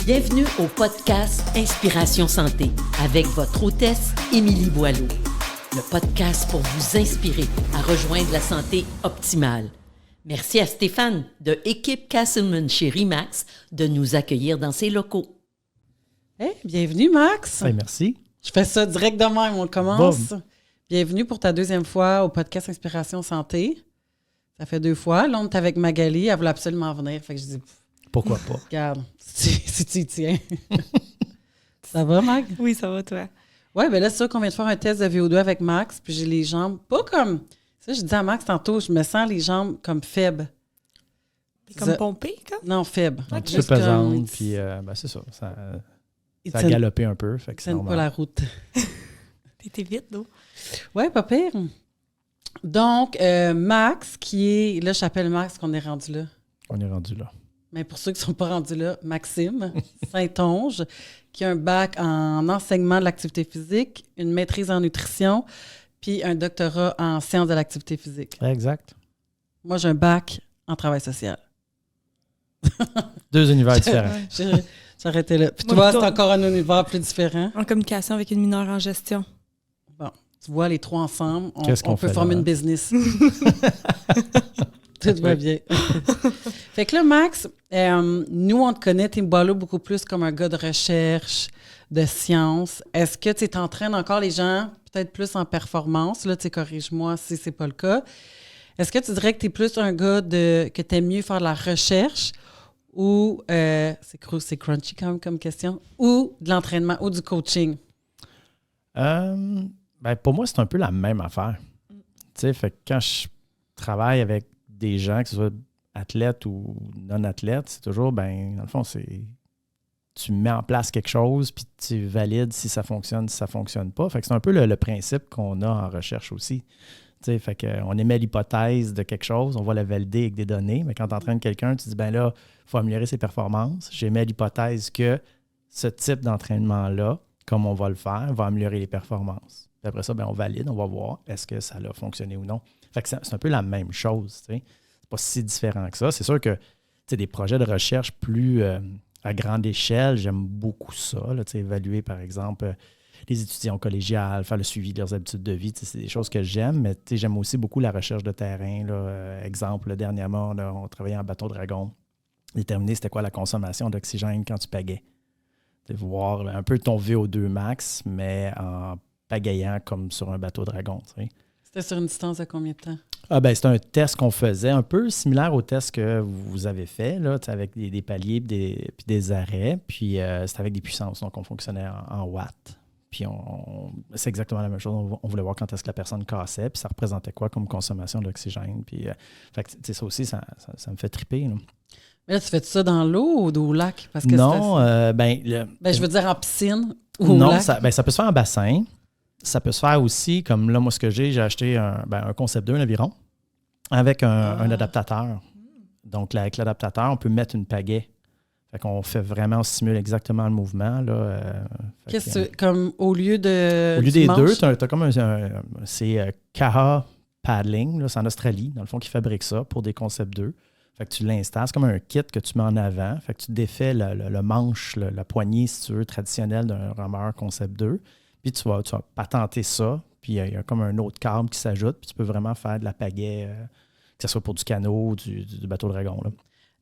Bienvenue au podcast Inspiration Santé avec votre hôtesse Émilie Boileau. Le podcast pour vous inspirer à rejoindre la santé optimale. Merci à Stéphane de Équipe Castleman chez RE/MAX de nous accueillir dans ses locaux. Hey, bienvenue Max. Hey, merci. Je fais ça direct de même, on commence. Boom. Bienvenue pour ta deuxième fois au podcast Inspiration Santé. Ça fait 2 fois. Là, on est avec Magali, elle voulait absolument venir. Fait que je dis, Pourquoi pas? regarde, si tu y tiens. Ça va, Mag? Oui, ça va, toi. Ouais, ben là, c'est sûr qu'on vient de faire un test de VO2 avec Max, puis j'ai les jambes pas comme... Ça, je dis à Max tantôt, je me sens les jambes comme faibles. Comme pompé, comme? Non, faibles. Un petit peu Juste comme- pesante, puis c'est ça. Ça a tiennent- galopé un peu, fait que c'est tiennent pas normal. la route. T'étais vite, non? Ouais, pas pire. Donc, Max, qui est... Là, je t'appelle Max qu'on est rendu là. On est rendu là. Mais pour ceux qui ne sont pas rendus là, Maxime Saint-Onge, qui a un bac en enseignement de l'activité physique, une maîtrise en nutrition, puis un doctorat en sciences de l'activité physique. Exact. Moi, j'ai un bac en travail social. 2 univers différents. J'ai arrêté là. Puis tu Moi, vois, c'est toi- encore un univers plus différent. En communication avec une mineure en gestion. Bon, tu vois, les 3 ensemble, Qu'est-ce qu'on on peut fait former là? une business. Tout va bien. Fait que là, Max, nous, on te connaît, Tim Boileau, beaucoup plus comme un gars de recherche, de science. Est-ce que tu t'entraînes encore les gens, peut-être plus en performance? Là, tu sais, corrige-moi si c'est pas le cas. Est-ce que tu dirais que tu es plus un gars que tu aimes mieux faire de la recherche ou, c'est crunchy quand même comme question, ou de l'entraînement ou du coaching? Pour moi, c'est un peu la même affaire. Tu sais, fait que quand je travaille avec des gens, que ce soit athlètes ou non-athlètes, c'est toujours, dans le fond, tu mets en place quelque chose, puis tu valides si ça fonctionne, si ça fonctionne pas. Fait que c'est un peu le principe qu'on a en recherche aussi. Tu sais, fait qu'on émet l'hypothèse de quelque chose, on va la valider avec des données, mais quand tu entraînes quelqu'un, tu dis, là, il faut améliorer ses performances. J'émets l'hypothèse que ce type d'entraînement-là, comme on va le faire, va améliorer les performances. Puis après ça, on valide, on va voir est-ce que ça a fonctionné ou non. Fait que c'est un peu la même chose. Tu sais. C'est pas si différent que ça. C'est sûr que des projets de recherche plus à grande échelle, j'aime beaucoup ça. Là, évaluer, par exemple, les étudiants collégiales, faire le suivi de leurs habitudes de vie. C'est des choses que j'aime, mais j'aime aussi beaucoup la recherche de terrain. Là. Exemple, dernièrement, on travaillait en bateau dragon. Déterminer c'était quoi la consommation d'oxygène quand tu pagais. Voir un peu ton VO2 max, mais en pagayant comme sur un bateau dragon. Tu sais. C'était sur une distance de combien de temps? C'est un test qu'on faisait, un peu similaire au test que vous avez fait, là, avec des paliers puis des arrêts. Puis c'était avec des puissances, donc on fonctionnait en watts. Puis c'est exactement la même chose. On voulait voir quand est-ce que la personne cassait, puis ça représentait quoi comme consommation d'oxygène. Puis ça aussi, ça me fait triper. Là. Mais là, tu fais ça dans l'eau ou au lac? Parce que non, je veux dire en piscine ou au non, lac. ça peut se faire en bassin. Ça peut se faire aussi, comme là, moi, ce que j'ai acheté un Concept 2, un aviron, avec un adaptateur. Donc, avec l'adaptateur, on peut mettre une pagaie. Fait qu'on fait vraiment, on simule exactement le mouvement. Là, comme au lieu de. au lieu du des manche? deux, tu as comme c'est Kaha Paddling, là, c'est en Australie, dans le fond, qui fabrique ça pour des Concept 2. Fait que tu l'installes, c'est comme un kit que tu mets en avant. Fait que tu défais le manche, la poignée, si tu veux, traditionnelle d'un rameur Concept 2. Puis tu vas patenter ça. Puis il y a comme un autre câble qui s'ajoute. Puis tu peux vraiment faire de la pagaie, que ce soit pour du canot ou du bateau dragon. Là.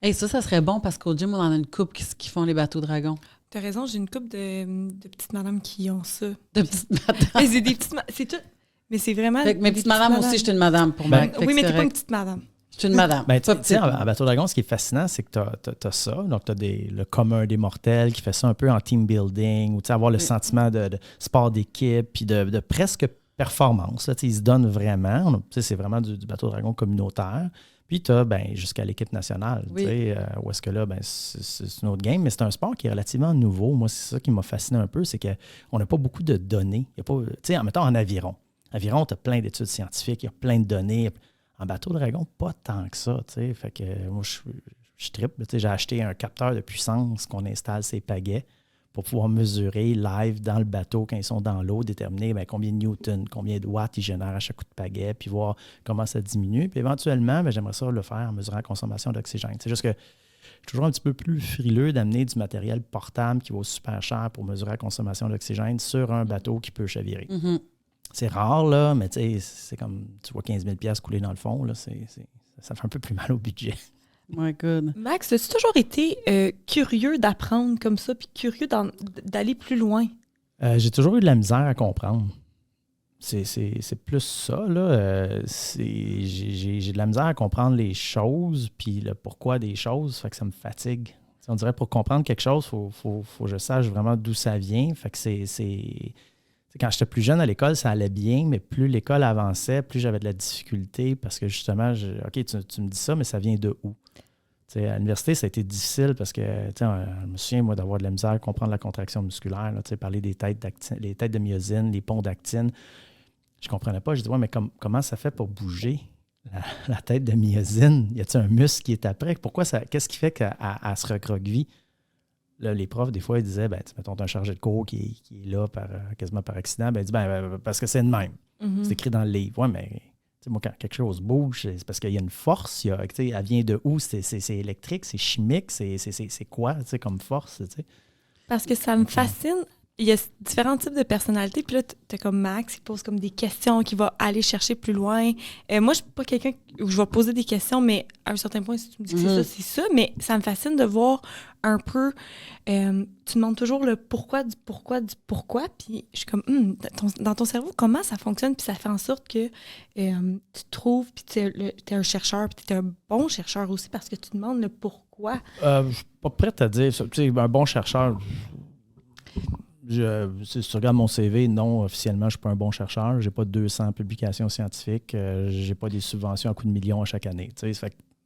Hey, ça serait bon parce qu'au gym, on en a une couple qui font les bateaux dragons. T'as raison, j'ai une couple de petites madames qui ont ça. De petites madames. Mais c'est des petites c'est tout. Mais c'est vraiment. Fait que mes des petites madames aussi, je suis une madame pour Ben, moi. Fait Oui, que mais c'est t'es pas correct. une petite madame. Je suis une madame. Tu Pas sais, petite. en bateau dragon, ce qui est fascinant, c'est que tu as ça. Donc, tu as le commun des mortels qui fait ça un peu en team building ou avoir le sentiment de sport d'équipe puis de presque performance. Là, ils se donnent vraiment. C'est vraiment du bateau dragon communautaire. Puis tu as jusqu'à l'équipe nationale. Oui. Où est-ce que là, c'est une autre game, mais c'est un sport qui est relativement nouveau. Moi, c'est ça qui m'a fasciné un peu, c'est qu'on n'a pas beaucoup de données. Il y a pas, mettons en aviron. Aviron, tu as plein d'études scientifiques, il y a plein de données. En bateau dragon, pas tant que ça. Fait que moi, je trippe. J'ai acheté un capteur de puissance qu'on installe ces pagaies pour pouvoir mesurer live dans le bateau quand ils sont dans l'eau, déterminer combien de newtons, combien de watts ils génèrent à chaque coup de pagaie, puis voir comment ça diminue. Puis éventuellement, j'aimerais ça le faire en mesurant la consommation d'oxygène. C'est juste que toujours un petit peu plus frileux d'amener du matériel portable qui vaut super cher pour mesurer la consommation d'oxygène sur un bateau qui peut chavirer. Mhm. C'est rare, là, mais tu sais, c'est comme, tu vois 15 000 $ couler dans le fond, là, ça fait un peu plus mal au budget. My God. Max, as-tu toujours été curieux d'apprendre comme ça, puis curieux d'aller plus loin? J'ai toujours eu de la misère à comprendre. C'est plus ça, là. J'ai de la misère à comprendre les choses, puis le pourquoi des choses, fait que ça me fatigue. T'sais, on dirait pour comprendre quelque chose, il faut que je sache vraiment d'où ça vient. Fait que quand j'étais plus jeune à l'école, ça allait bien, mais plus l'école avançait, plus j'avais de la difficulté parce que justement, OK, tu me dis ça, mais ça vient de où? T'sais, à l'université, ça a été difficile parce que je me souviens, moi, d'avoir de la misère à comprendre la contraction musculaire, là, parler des têtes les têtes de myosine, les ponts d'actine. Je ne comprenais pas. Je dis, ouais, mais comment ça fait pour bouger la tête de myosine? Y a-t-il un muscle qui est après? Qu'est-ce qui fait qu'elle se recroqueville? Là, les profs, des fois, ils disaient, mettons, un chargé de cours qui est là quasiment par accident, il dit, parce que c'est de même. Mm-hmm. C'est écrit dans le livre. Ouais, mais moi, quand quelque chose bouge, c'est parce qu'il y a une force. Elle vient de où? C'est électrique, c'est chimique, c'est quoi comme force? Parce que ça me fascine. Il y a différents types de personnalités. Puis là, tu as comme Max qui pose comme des questions, qui va aller chercher plus loin. Moi, je suis pas quelqu'un où je vais poser des questions, mais à un certain point, si tu me dis que c'est ça, c'est ça. Mais ça me fascine de voir un peu... tu demandes toujours le pourquoi du pourquoi du pourquoi. Puis je suis comme, dans ton cerveau, comment ça fonctionne? Puis ça fait en sorte que tu trouves, puis tu es un chercheur, puis tu es un bon chercheur aussi parce que tu demandes le pourquoi. Je suis pas prête à dire ça. Un bon chercheur... Si tu regardes mon CV, non, officiellement, je ne suis pas un bon chercheur. Je n'ai pas 200 publications scientifiques. Je n'ai pas des subventions à coups de millions à chaque année.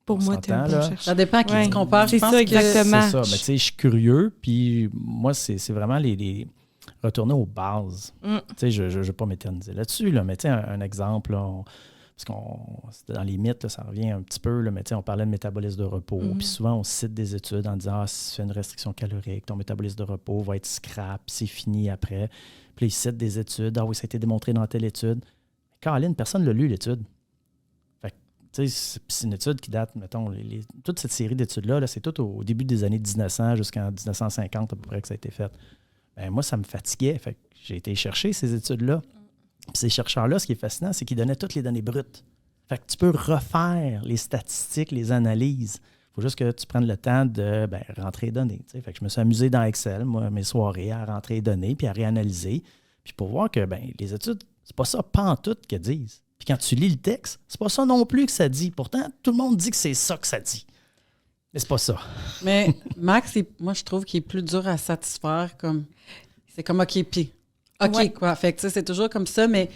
Pour moi, tu es un bon chercheur. Ça dépend à qui tu compares. C'est ça, exactement. C'est ça. Mais tu sais, je suis curieux. Puis moi, c'est vraiment les retourner aux bases. Tu sais, je ne vais pas m'éterniser là-dessus. Là, mais tu sais, un exemple, là, parce que dans les mythes, là, ça revient un petit peu, là, mais on parlait de métabolisme de repos. Puis souvent, on cite des études en disant si tu fais une restriction calorique, ton métabolisme de repos va être scrap, c'est fini après. Puis là, ils citent des études. Ah oui, ça a été démontré dans telle étude. Mais Caroline, personne ne l'a lu, l'étude. Fait que, c'est une étude qui date, mettons, toute cette série d'études-là, là, c'est tout au début des années 1900 jusqu'en 1950 à peu près que ça a été fait. Ben, moi, ça me fatiguait. Fait que j'ai été chercher ces études-là. Puis ces chercheurs-là, ce qui est fascinant, c'est qu'ils donnaient toutes les données brutes. Fait que tu peux refaire les statistiques, les analyses. Il faut juste que tu prennes le temps de rentrer les données. T'sais. Fait que je me suis amusé dans Excel, moi, mes soirées, à rentrer les données puis à réanalyser. Puis pour voir que les études, c'est pas ça pantoute qu'elles disent. Puis quand tu lis le texte, c'est pas ça non plus que ça dit. Pourtant, tout le monde dit que c'est ça que ça dit. Mais c'est pas ça. Mais Max, moi, je trouve qu'il est plus dur à satisfaire. C'est comme OK, puis OK, quoi. Fait que, c'est toujours comme ça, mais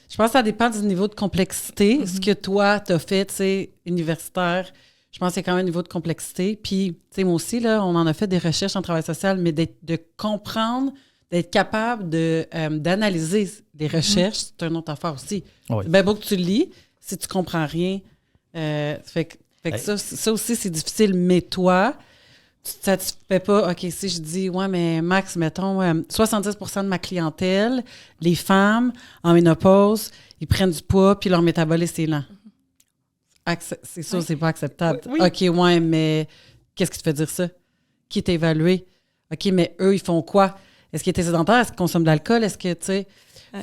je pense que ça dépend du niveau de complexité. Mm-hmm. Ce que toi, tu as fait, universitaire, je pense qu'il y a quand même un niveau de complexité. Puis, moi aussi, là, on en a fait des recherches en travail social, mais de comprendre, d'être capable d'analyser des recherches, c'est une autre affaire aussi. Oui. C'est bien beau que tu le lis, si tu comprends rien. Fait que ça aussi, c'est difficile. Mais toi, tu te satisfais pas. OK, si je dis, ouais, mais Max, mettons, 70% de ma clientèle, les femmes en ménopause, ils prennent du poids, puis leur métabolisme est lent. C'est sûr, c'est pas acceptable. Oui. OK, ouais, mais qu'est-ce qui te fait dire ça? Qui t'a évalué? OK, mais eux, ils font quoi? Est-ce qu'ils étaient sédentaires? Est-ce qu'ils consomment de l'alcool? Est-ce que, tu sais...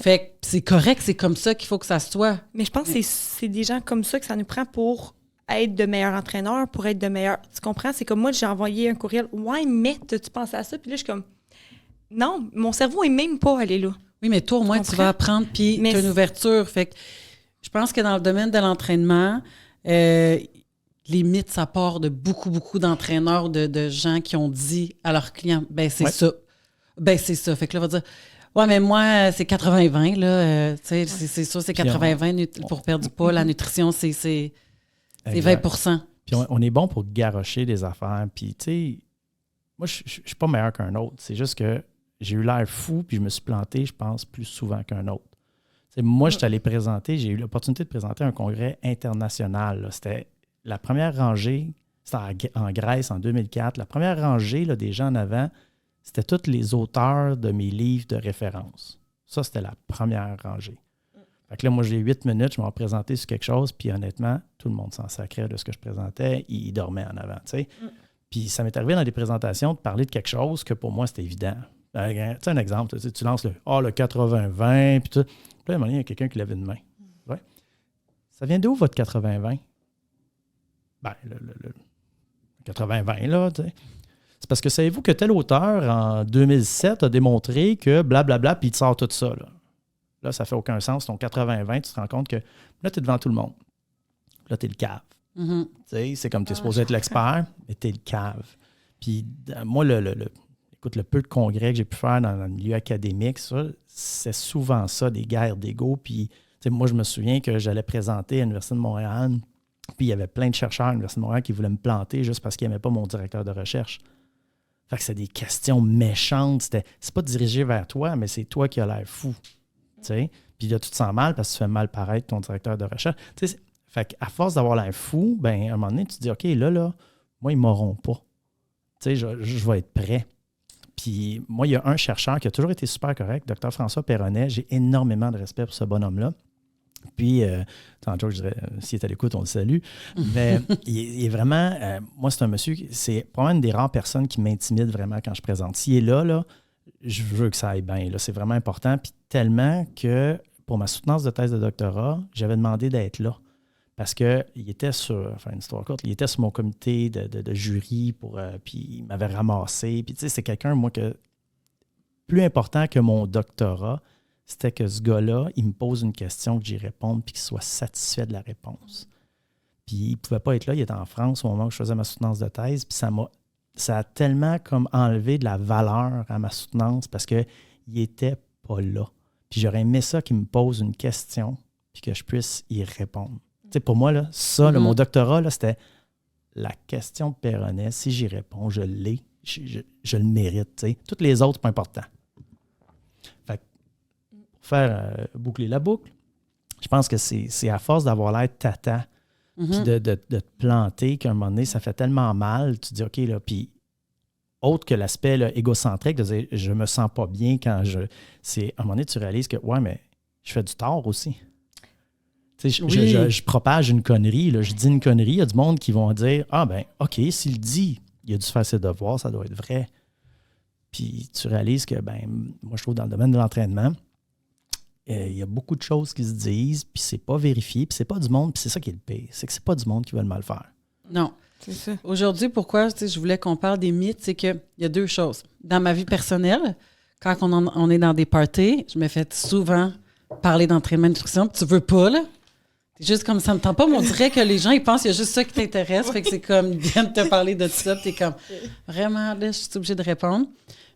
Fait que c'est correct, c'est comme ça qu'il faut que ça soit. Mais je pense que c'est des gens comme ça que ça nous prend pour être de meilleurs entraîneurs, pour être de meilleurs... Tu comprends? C'est comme moi, j'ai envoyé un courriel. Ouais, mais tu penses à ça? Puis là, je suis comme... Non, mon cerveau est même pas allé là. Oui, mais toi, au moins, tu vas apprendre, puis tu as une ouverture. Fait que je pense que dans le domaine de l'entraînement, les mythes, ça part de beaucoup, beaucoup d'entraîneurs, de gens qui ont dit à leurs clients, ça. C'est ça. Fait que là, on va dire... Ouais, mais moi, c'est 80-20, là. C'est sûr, c'est 80-20 pour perdre du poids. La nutrition, c'est 20%. Puis on est bon pour garrocher des affaires. Puis, tu sais, moi, je suis pas meilleur qu'un autre. C'est juste que j'ai eu l'air fou, puis je me suis planté, je pense, plus souvent qu'un autre. T'sais, moi, je suis allé présenter, j'ai eu l'opportunité de présenter un congrès international. Là. C'était la première rangée, c'était en Grèce en 2004. La première rangée là, des gens en avant, c'était tous les auteurs de mes livres de référence. Ça, c'était la première rangée. Fait que là, moi, j'ai 8 minutes, je m'en présentais sur quelque chose, puis honnêtement, tout le monde s'en sacrait de ce que je présentais. Ils dormaient en avant, tu sais. Puis ça m'est arrivé dans des présentations de parler de quelque chose que pour moi, c'était évident. Tu sais, un exemple, tu lances le 80-20, puis tout. Puis là, à un moment donné, il y a quelqu'un qui lève une main. Ouais. Ça vient d'où votre 80-20? Ben, le 80-20, là, tu sais. C'est parce que savez-vous que tel auteur, en 2007, a démontré que blablabla, puis il te sort tout ça, là. Là, ça fait aucun sens. Ton 80-20, tu te rends compte que là, tu es devant tout le monde. Là, tu es le cave. Mm-hmm. Tu sais, c'est comme tu es supposé être l'expert, mais tu es le cave. Puis moi, écoute, le peu de congrès que j'ai pu faire dans le milieu académique, ça, c'est souvent ça, des guerres d'ego. Puis, tu sais, moi, je me souviens que j'allais présenter à l'Université de Montréal, puis il y avait plein de chercheurs à l'Université de Montréal qui voulaient me planter juste parce qu'ils n'aimaient pas mon directeur de recherche. Fait que c'est des questions méchantes. C'est pas dirigé vers toi, mais c'est toi qui as l'air fou. T'sais? Puis là, tu te sens mal parce que tu fais mal paraître ton directeur de recherche. T'sais, fait qu'à force d'avoir l'air fou, ben, à un moment donné, tu te dis, OK, là, moi, ils ne m'auront pas. T'sais, je vais être prêt. Puis moi, il y a un chercheur qui a toujours été super correct, Dr. François Perronnet. J'ai énormément de respect pour ce bonhomme-là. Puis, tantôt, je dirais, s'il est à l'écoute, on le salue. Mais il est vraiment, moi, c'est un monsieur, c'est probablement une des rares personnes qui m'intimide vraiment quand je présente. S'il est là, je veux que ça aille bien. Là, c'est vraiment important. Puis tellement que pour ma soutenance de thèse de doctorat, j'avais demandé d'être là. Parce qu'il était sur, enfin une histoire courte, il était sur mon comité de jury, puis il m'avait ramassé. Puis tu sais, c'est quelqu'un, moi, que plus important que mon doctorat, c'était que ce gars-là, il me pose une question, que j'y réponde, puis qu'il soit satisfait de la réponse. Puis il ne pouvait pas être là, il était en France au moment où je faisais ma soutenance de thèse, puis ça a tellement comme enlevé de la valeur à ma soutenance parce qu'il n'était pas là. Puis j'aurais aimé ça qu'il me pose une question puis que je puisse y répondre. Tu sais, pour moi, là, ça, là, mon doctorat, là, c'était la question de Perronnet. Si j'y réponds, je l'ai, je le mérite. Tu sais. Toutes les autres, c'est pas important. Fait que, pour faire boucler la boucle, je pense que c'est à force d'avoir l'air tata puis de te planter qu'à un moment donné, ça fait tellement mal. Tu te dis, OK, là, puis autre que l'aspect là, égocentrique, de dire, je me sens pas bien quand c'est à un moment donné, tu réalises que, ouais, mais je fais du tort aussi. Tu sais, je propage une connerie, là, je dis une connerie, il y a du monde qui vont dire, ah ben, OK, s'il dit, il a dû faire ses devoirs, ça doit être vrai. Puis tu réalises que, ben, moi, je trouve dans le domaine de l'entraînement, il y a beaucoup de choses qui se disent, puis c'est pas vérifié, puis c'est pas du monde, puis c'est ça qui est le pire, c'est que c'est pas du monde qui veut le mal faire. Non. C'est ça. Aujourd'hui, pourquoi je voulais qu'on parle des mythes, c'est qu'il y a deux choses. Dans ma vie personnelle, quand on est dans des parties, je me fais souvent parler d'entraînement et de nutrition, puis tu veux pas, là. C'est juste comme ça me tente pas, mais on dirait que les gens, ils pensent qu'il y a juste ça qui t'intéresse, fait que c'est comme, ils viennent te parler de tout ça, puis t'es comme, vraiment, là, je suis obligée de répondre.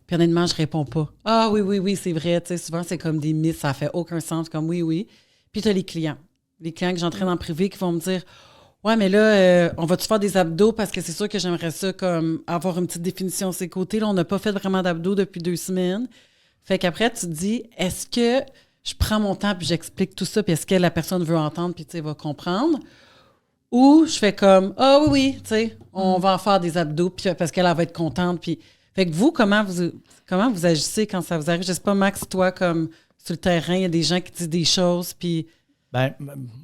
Puis honnêtement, je réponds pas. Ah oui, c'est vrai. Tu sais, souvent, c'est comme des mythes, ça fait aucun sens, comme oui. Puis tu as les clients. Les clients que j'entraîne en privé qui vont me dire, ouais, mais là, on va-tu faire des abdos parce que c'est sûr que j'aimerais ça comme avoir une petite définition de ses côtés. Là, on n'a pas fait vraiment d'abdos depuis 2 semaines. Fait qu'après, tu te dis, est-ce que je prends mon temps puis j'explique tout ça, puis est-ce que la personne veut entendre puis tu sais, va comprendre? Ou je fais comme, ah oui, tu sais, on va en faire des abdos puis parce qu'elle va être contente. Puis fait que vous, comment vous agissez quand ça vous arrive? Je sais pas, Max, toi, comme sur le terrain, il y a des gens qui disent des choses, puis... Ben,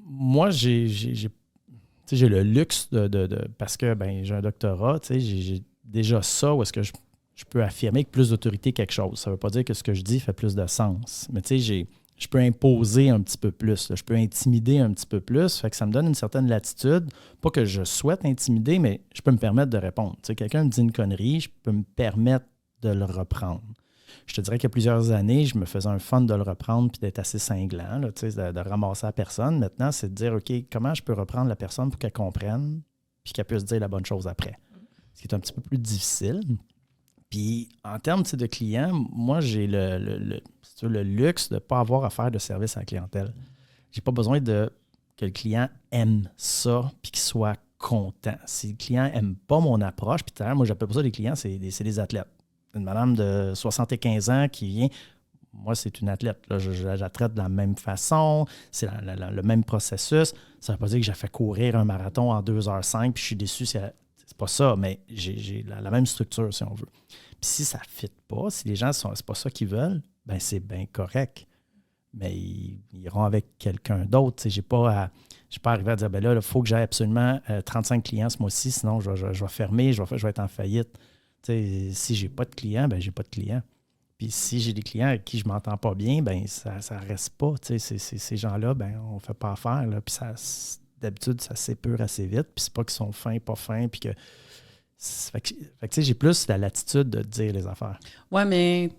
moi, j'ai le luxe parce que ben, j'ai un doctorat, j'ai déjà ça où est-ce que je peux affirmer avec plus d'autorité quelque chose. Ça ne veut pas dire que ce que je dis fait plus de sens. Mais tu sais, je peux imposer un petit peu plus. Là. Je peux intimider un petit peu plus. Fait que ça me donne une certaine latitude. Pas que je souhaite intimider, mais je peux me permettre de répondre. Tu sais, quelqu'un me dit une connerie, je peux me permettre de le reprendre. Je te dirais qu'il y a plusieurs années, je me faisais un fun de le reprendre puis d'être assez cinglant, là, tu sais, de ramasser la personne. Maintenant, c'est de dire, OK, comment je peux reprendre la personne pour qu'elle comprenne puis qu'elle puisse dire la bonne chose après? Ce qui est un petit peu plus difficile. Puis, en termes de clients, moi, j'ai le luxe de ne pas avoir à faire de service à la clientèle. J'ai pas besoin que le client aime ça puis qu'il soit content. Si le client n'aime pas mon approche, puis moi, j'appelle pas ça des clients, c'est des athlètes. Une madame de 75 ans qui vient, moi, c'est une athlète. Là, je la traite de la même façon, c'est le même processus. Ça ne veut pas dire que j'ai fait courir un marathon en 2h05 puis je suis déçu. C'est pas ça, mais j'ai la même structure, si on veut. Puis si ça ne fit pas, si les gens, c'est pas ça qu'ils veulent, ben c'est bien correct. mais ils iront avec quelqu'un d'autre. Je n'ai pas arrivé à dire, ben là, il faut que j'aie absolument 35 clients ce mois-ci, sinon je vais fermer, je vais être en faillite. Si je n'ai pas de clients, ben j'ai pas de clients. Puis si j'ai des clients avec qui je ne m'entends pas bien, ben ça ne reste pas. Ces gens-là, ben on ne fait pas affaire. Là, puis d'habitude, ça s'épure assez vite. Puis c'est pas qu'ils sont fins, pas fins, puis que... Fait que j'ai plus la latitude de dire les affaires. Ouais, mais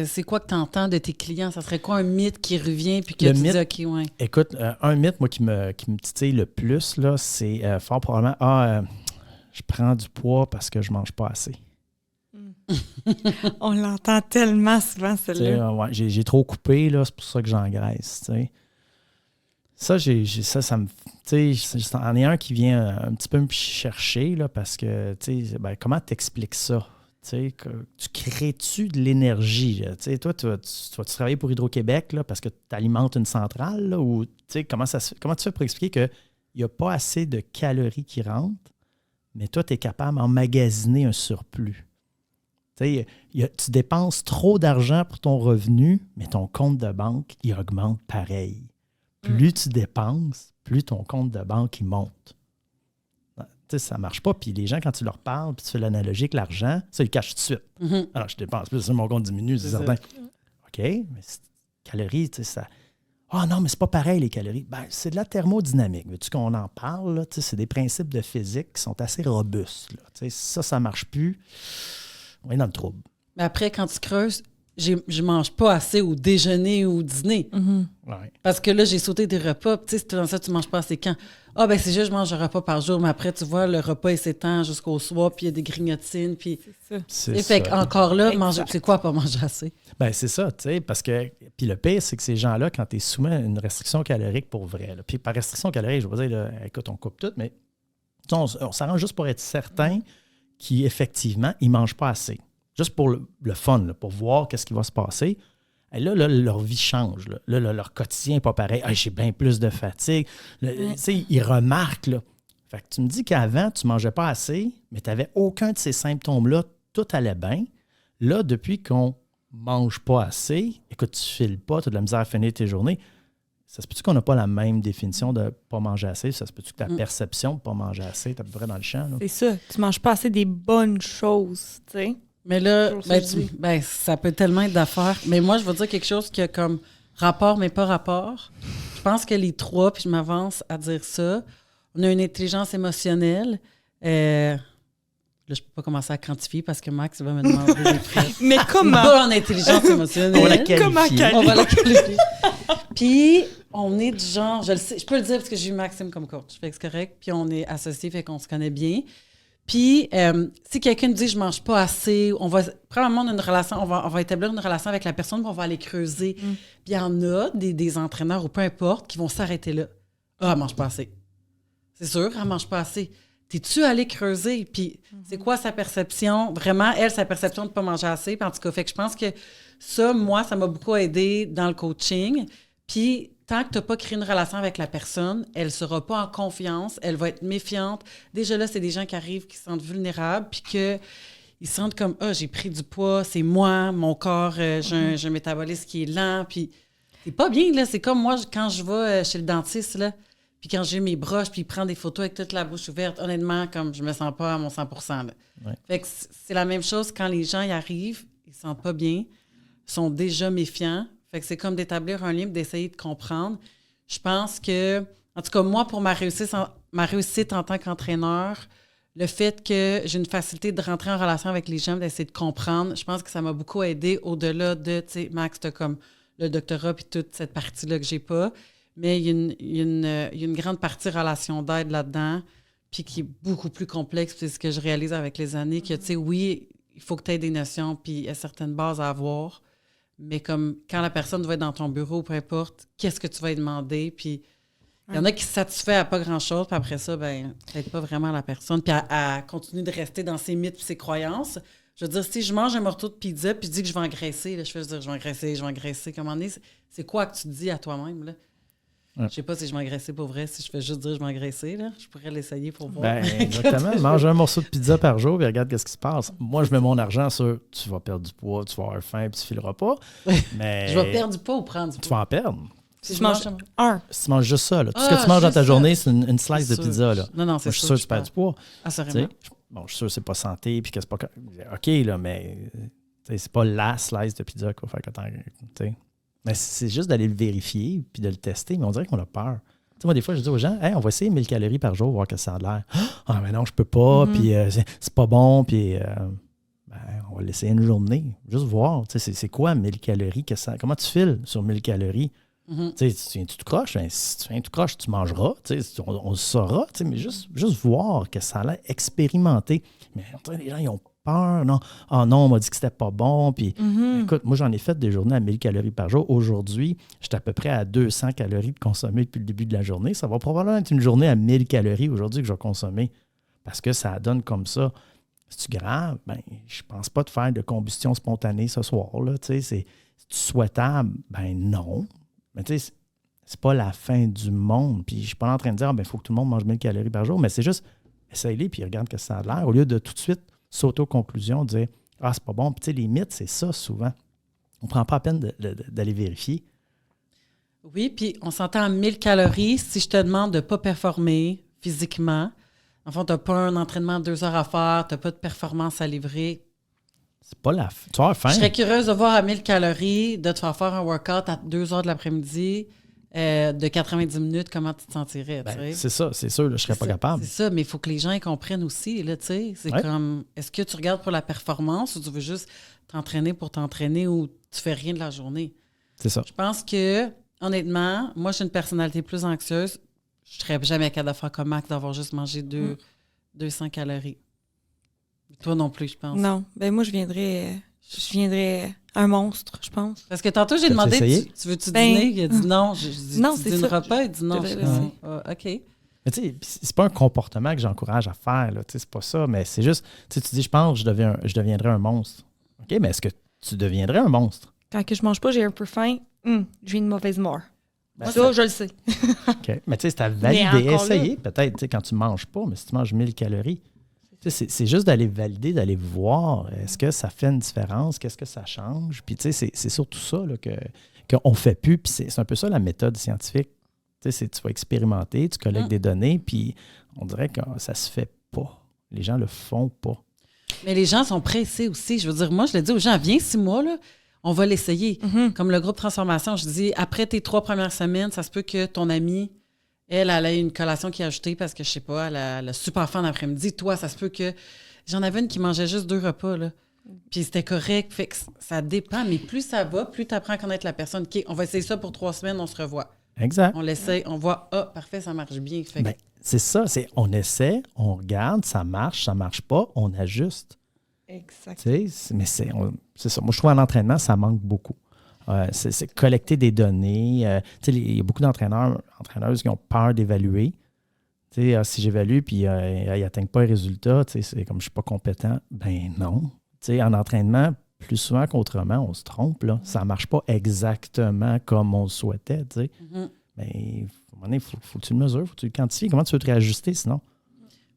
c'est quoi que tu entends de tes clients? Ça serait quoi un mythe qui revient puis que tu dis OK, ouais. Écoute, un mythe, moi, qui me titille le plus, là, c'est fort probablement je prends du poids parce que je mange pas assez. On l'entend tellement souvent, celle-là. Ouais, j'ai trop coupé, là, c'est pour ça que j'engraisse. T'sais. Ça, ça me. Tu sais, c'en est un qui vient un petit peu me chercher, là, parce que, tu sais, ben, comment t'expliques ça? Tu crées-tu de l'énergie? Toi, tu vas travailler pour Hydro-Québec là, parce que tu alimentes une centrale? Là, ou comment tu fais pour expliquer qu'il n'y a pas assez de calories qui rentrent, mais toi, tu es capable d'emmagasiner un surplus? Tu dépenses trop d'argent pour ton revenu, mais ton compte de banque, il augmente pareil. Plus tu dépenses, plus ton compte de banque, il monte. Ça ne marche pas. Puis les gens, quand tu leur parles, puis tu fais l'analogie avec l'argent, ça, ils cachent tout de suite. Mm-hmm. Alors, je dépense plus, mon compte diminue, c'est certain. OK, mais calories, ça... Ah non, mais c'est pas pareil, les calories. Ben, c'est de la thermodynamique. Veux-tu qu'on en parle? Là? C'est des principes de physique qui sont assez robustes. Là. Ça ne marche plus. On est dans le trouble. Mais après, quand tu creuses, je mange pas assez au déjeuner ou au dîner. Mm-hmm. Ouais. Parce que là, j'ai sauté des repas. Tu sais, c'est dans ça, tu manges pas assez quand? Ah, ben c'est juste, je mange un repas par jour, mais après, tu vois, le repas, il s'étend jusqu'au soir, puis il y a des grignotines, puis... C'est fait qu'encore là, Exact. c'est quoi pas manger assez? Ben c'est ça, tu sais, parce que... Puis le pire, c'est que ces gens-là, quand tu es soumis à une restriction calorique pour vrai, là, puis par restriction calorique, je vais dire, là, écoute, on coupe tout, mais on s'arrange juste pour être certain qu'effectivement, ils ne mangent pas assez. Juste pour le fun, là, pour voir qu'est-ce qui va se passer. Et là, leur vie change. Là, leur quotidien n'est pas pareil. Ah, j'ai bien plus de fatigue. Tu sais, ils remarquent. Là. Fait que tu me dis qu'avant, tu ne mangeais pas assez, mais tu n'avais aucun de ces symptômes-là. Tout allait bien. Là, depuis qu'on ne mange pas assez, écoute, tu ne files pas, tu as de la misère à finir tes journées. Ça se peut-tu qu'on n'a pas la même définition de ne pas manger assez? Ça se peut-tu que ta perception de ne pas manger assez est à peu près dans le champ? Là? C'est ça. Tu ne manges pas assez des bonnes choses, tu sais. Mais là, ça peut tellement être d'affaires. Mais moi, je veux dire quelque chose qui a comme rapport, mais pas rapport. Je pense que les trois, puis je m'avance à dire ça, on a une intelligence émotionnelle. Là, je peux pas commencer à quantifier parce que Max va me demander des prêts. Mais comment? Pas en intelligence émotionnelle. On va la qualifier. On va la qualifier. Puis, on est du genre, je le sais, je peux le dire parce que j'ai eu Maxime comme coach. Fait que c'est correct. Puis, on est associés, fait qu'on se connaît bien. Puis, si quelqu'un me dit « je mange pas assez », on va probablement une relation, on va établir une relation avec la personne, puis on va aller creuser. Puis, il y en a des entraîneurs ou peu importe qui vont s'arrêter là. « Ah, elle mange pas assez. » C'est sûr, elle mange pas assez. T'es-tu allé creuser? Puis, c'est quoi sa perception? Vraiment, elle, sa perception de pas manger assez. Puis, en tout cas, fait que je pense que ça, moi, ça m'a beaucoup aidé dans le coaching. Puis, tant que tu n'as pas créé une relation avec la personne, elle ne sera pas en confiance, elle va être méfiante. Déjà là, c'est des gens qui arrivent, qui se sentent vulnérables, puis qu'ils se sentent comme « Ah, j'ai pris du poids, c'est moi, mon corps, j'ai un métabolisme qui est lent. » Puis c'est pas bien, là. C'est comme moi, quand je vais chez le dentiste, là, puis quand j'ai mes broches, puis il prend des photos avec toute la bouche ouverte, honnêtement, comme je me sens pas à mon 100%. Là. Ouais. Fait que c'est la même chose quand les gens y arrivent, ils se sentent pas bien, sont déjà méfiants. Fait que c'est comme d'établir un lien, d'essayer de comprendre. Je pense que, en tout cas, moi, pour ma réussite en tant qu'entraîneur, le fait que j'ai une facilité de rentrer en relation avec les gens, d'essayer de comprendre, je pense que ça m'a beaucoup aidé au-delà de, tu sais, Max, t'as comme le doctorat puis toute cette partie-là que j'ai pas. Mais il y a une grande partie relation d'aide là-dedans, puis qui est beaucoup plus complexe. C'est ce que je réalise avec les années, que, tu sais, oui, il faut que tu aies des notions, puis il y a certaines bases à avoir. Mais comme quand la personne va être dans ton bureau, peu importe, qu'est-ce que tu vas lui demander? Puis il y en a qui se satisfait à pas grand-chose, puis après ça, ben peut-être pas vraiment la personne. Puis à continuer de rester dans ses mythes et ses croyances. Je veux dire, si je mange un morceau de pizza puis je dis que je vais engraisser, là, je vais dire, je vais engraisser. Comment on est? C'est quoi que tu te dis à toi-même, là? Je sais pas si je vais engraisser pour vrai. Si je fais juste dire je vais engraisser, là, je pourrais l'essayer pour voir. Ben, exactement. Mange un morceau de pizza par jour et regarde ce qui se passe. Moi, je mets mon argent sur tu vas perdre du poids, tu vas avoir faim puis tu fileras pas. Mais Je vais perdre du poids ou prendre du tu poids? vas en perdre. Si je mange un. Si tu manges juste ça, là. Tout ce que tu manges dans ta journée, c'est une slice de pizza. Là. Non, Moi, je suis sûr que tu perds du poids. Ah, Tu sais, sérieusement? bon, je suis sûr que c'est pas santé puis que c'est pas. OK, là, mais c'est pas la slice de pizza qu'il va faire que t'en. Mais c'est juste d'aller le vérifier puis de le tester, mais on dirait qu'on a peur. Tu sais, moi, des fois, je dis aux gens, hey, on va essayer 1000 calories par jour, voir que ça a l'air. Ah, mais non, je peux pas, puis c'est pas bon, puis on va l'essayer une journée. Juste voir, tu sais, c'est quoi 1000 calories? Comment tu files sur 1000 calories? Tu sais, tu te croches, ben, si tu viens tout croche, tu mangeras, tu sais, on le saura, tu sais, mais juste voir que ça a l'air expérimenté. Mais les gens, ils ont peur, non? Ah non, on m'a dit que c'était pas bon, puis écoute, moi, j'en ai fait des journées à 1000 calories par jour. Aujourd'hui, j'étais à peu près à 200 calories de consommer depuis le début de la journée. Ça va probablement être une journée à 1000 calories aujourd'hui que je vais consommer parce que ça donne comme ça. C'est-tu grave? Ben, je pense pas de faire de combustion spontanée ce soir, là, tu sais, c'est-tu souhaitable? Ben non. Mais tu sais, c'est pas la fin du monde. Puis je suis pas en train de dire, il faut que tout le monde mange 1000 calories par jour, mais c'est juste, essaye-les, puis regarde que ça a l'air, au lieu de tout de suite sauter aux conclusions, dire, ah, c'est pas bon. Puis tu sais, les mythes, c'est ça souvent. On prend pas la peine d'aller vérifier. Oui, puis on s'entend à 1000 calories. Si je te demande de ne pas performer physiquement, en fait, tu n'as pas un entraînement de 2 heures à faire, tu n'as pas de performance à livrer. C'est pas la fin. Tu vas avoir faim. Je serais curieuse de voir à 1000 calories, de te faire faire un workout à 2 heures de l'après-midi, de 90 minutes, comment tu te sentirais. Ben, c'est ça, c'est sûr, là, je serais pas capable. C'est ça, mais il faut que les gens y comprennent aussi. Là, c'est comme, est-ce que tu regardes pour la performance ou tu veux juste t'entraîner pour t'entraîner ou tu fais rien de la journée? C'est ça. Je pense que, honnêtement, moi, j'ai une personnalité plus anxieuse. Je ne serais jamais capable de faire comme Max, d'avoir juste mangé 200 calories. Toi non plus, je pense. Non. Ben moi, je viendrais un monstre, je pense. Parce que tantôt, j'ai demandé, tu veux-tu dîner? Il a dit non. Je dis, non, tu c'est dîneras ça. pas? Il dit non. OK. Mais tu sais, c'est pas un comportement que j'encourage à faire, là. Tu sais, c'est pas ça, mais c'est juste, tu dis, je pense que je deviendrai un monstre. OK, mais est-ce que tu deviendrais un monstre? Quand que je mange pas, j'ai un peu faim, je vis une mauvaise mort. Ben, ça, je le sais. OK. Mais tu sais, c'est à valider, essayer peut-être, tu sais, quand tu manges pas, mais si tu manges 1000 calories, c'est juste d'aller valider, d'aller voir est-ce que ça fait une différence, qu'est-ce que ça change. Puis tu sais, c'est surtout ça là, qu'on ne fait plus. Puis c'est un peu ça la méthode scientifique. Tu sais, tu vas expérimenter, tu collectes des données, puis on dirait que ça se fait pas. Les gens le font pas. Mais les gens sont pressés aussi. Je veux dire, moi, je l'ai dit aux gens, viens 6 mois, là, on va l'essayer. Comme le groupe Transformation, je dis, après tes 3 premières semaines, ça se peut que ton amie, elle a une collation qui a ajoutée parce que, je sais pas, elle a super faim l'après-midi. Toi, ça se peut que... J'en avais une qui mangeait juste 2 repas, là. Puis c'était correct. Fait que ça dépend. Mais plus ça va, plus tu apprends à connaître la personne. OK, on va essayer ça pour 3 semaines, on se revoit. Exact. On l'essaye, on voit, parfait, ça marche bien. Fait que... c'est ça. On essaie, on regarde, ça marche pas, on ajuste. Exact. Mais c'est ça. Moi, je trouve à l'entraînement, ça manque beaucoup. C'est collecter des données. Il y a beaucoup d'entraîneuses qui ont peur d'évaluer. Si j'évalue puis ils n'atteignent pas les résultats, c'est comme je ne suis pas compétent. Ben non. En entraînement, plus souvent qu'autrement, on se trompe. Là. Ça ne marche pas exactement comme on le souhaitait. Mais à un moment donné, faut que tu le mesures, faut que tu le quantifies. Comment tu veux te réajuster sinon?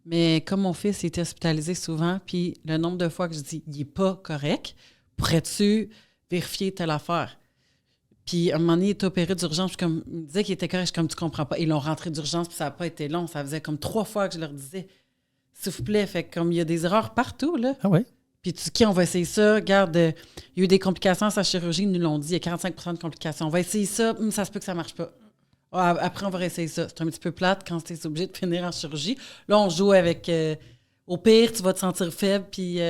Mais comme mon fils était hospitalisé souvent, puis le nombre de fois que je dis « il n'est pas correct », pourrais-tu vérifier telle affaire? Puis, à un moment donné, il était opéré d'urgence. Il me disait qu'il était correct. Je suis comme, tu comprends pas. Ils l'ont rentré d'urgence, puis ça n'a pas été long. Ça faisait comme 3 fois que je leur disais, s'il vous plaît. Fait que comme il y a des erreurs partout, là. Ah oui? Puis, on va essayer ça. Regarde, il y a eu des complications à sa chirurgie. Ils nous l'ont dit. Il y a 45 % de complications. On va essayer ça. Ça se peut que ça ne marche pas. Après, on va réessayer ça. C'est un petit peu plate quand tu es obligé de finir en chirurgie. Là, on joue avec... au pire, tu vas te sentir faible, puis...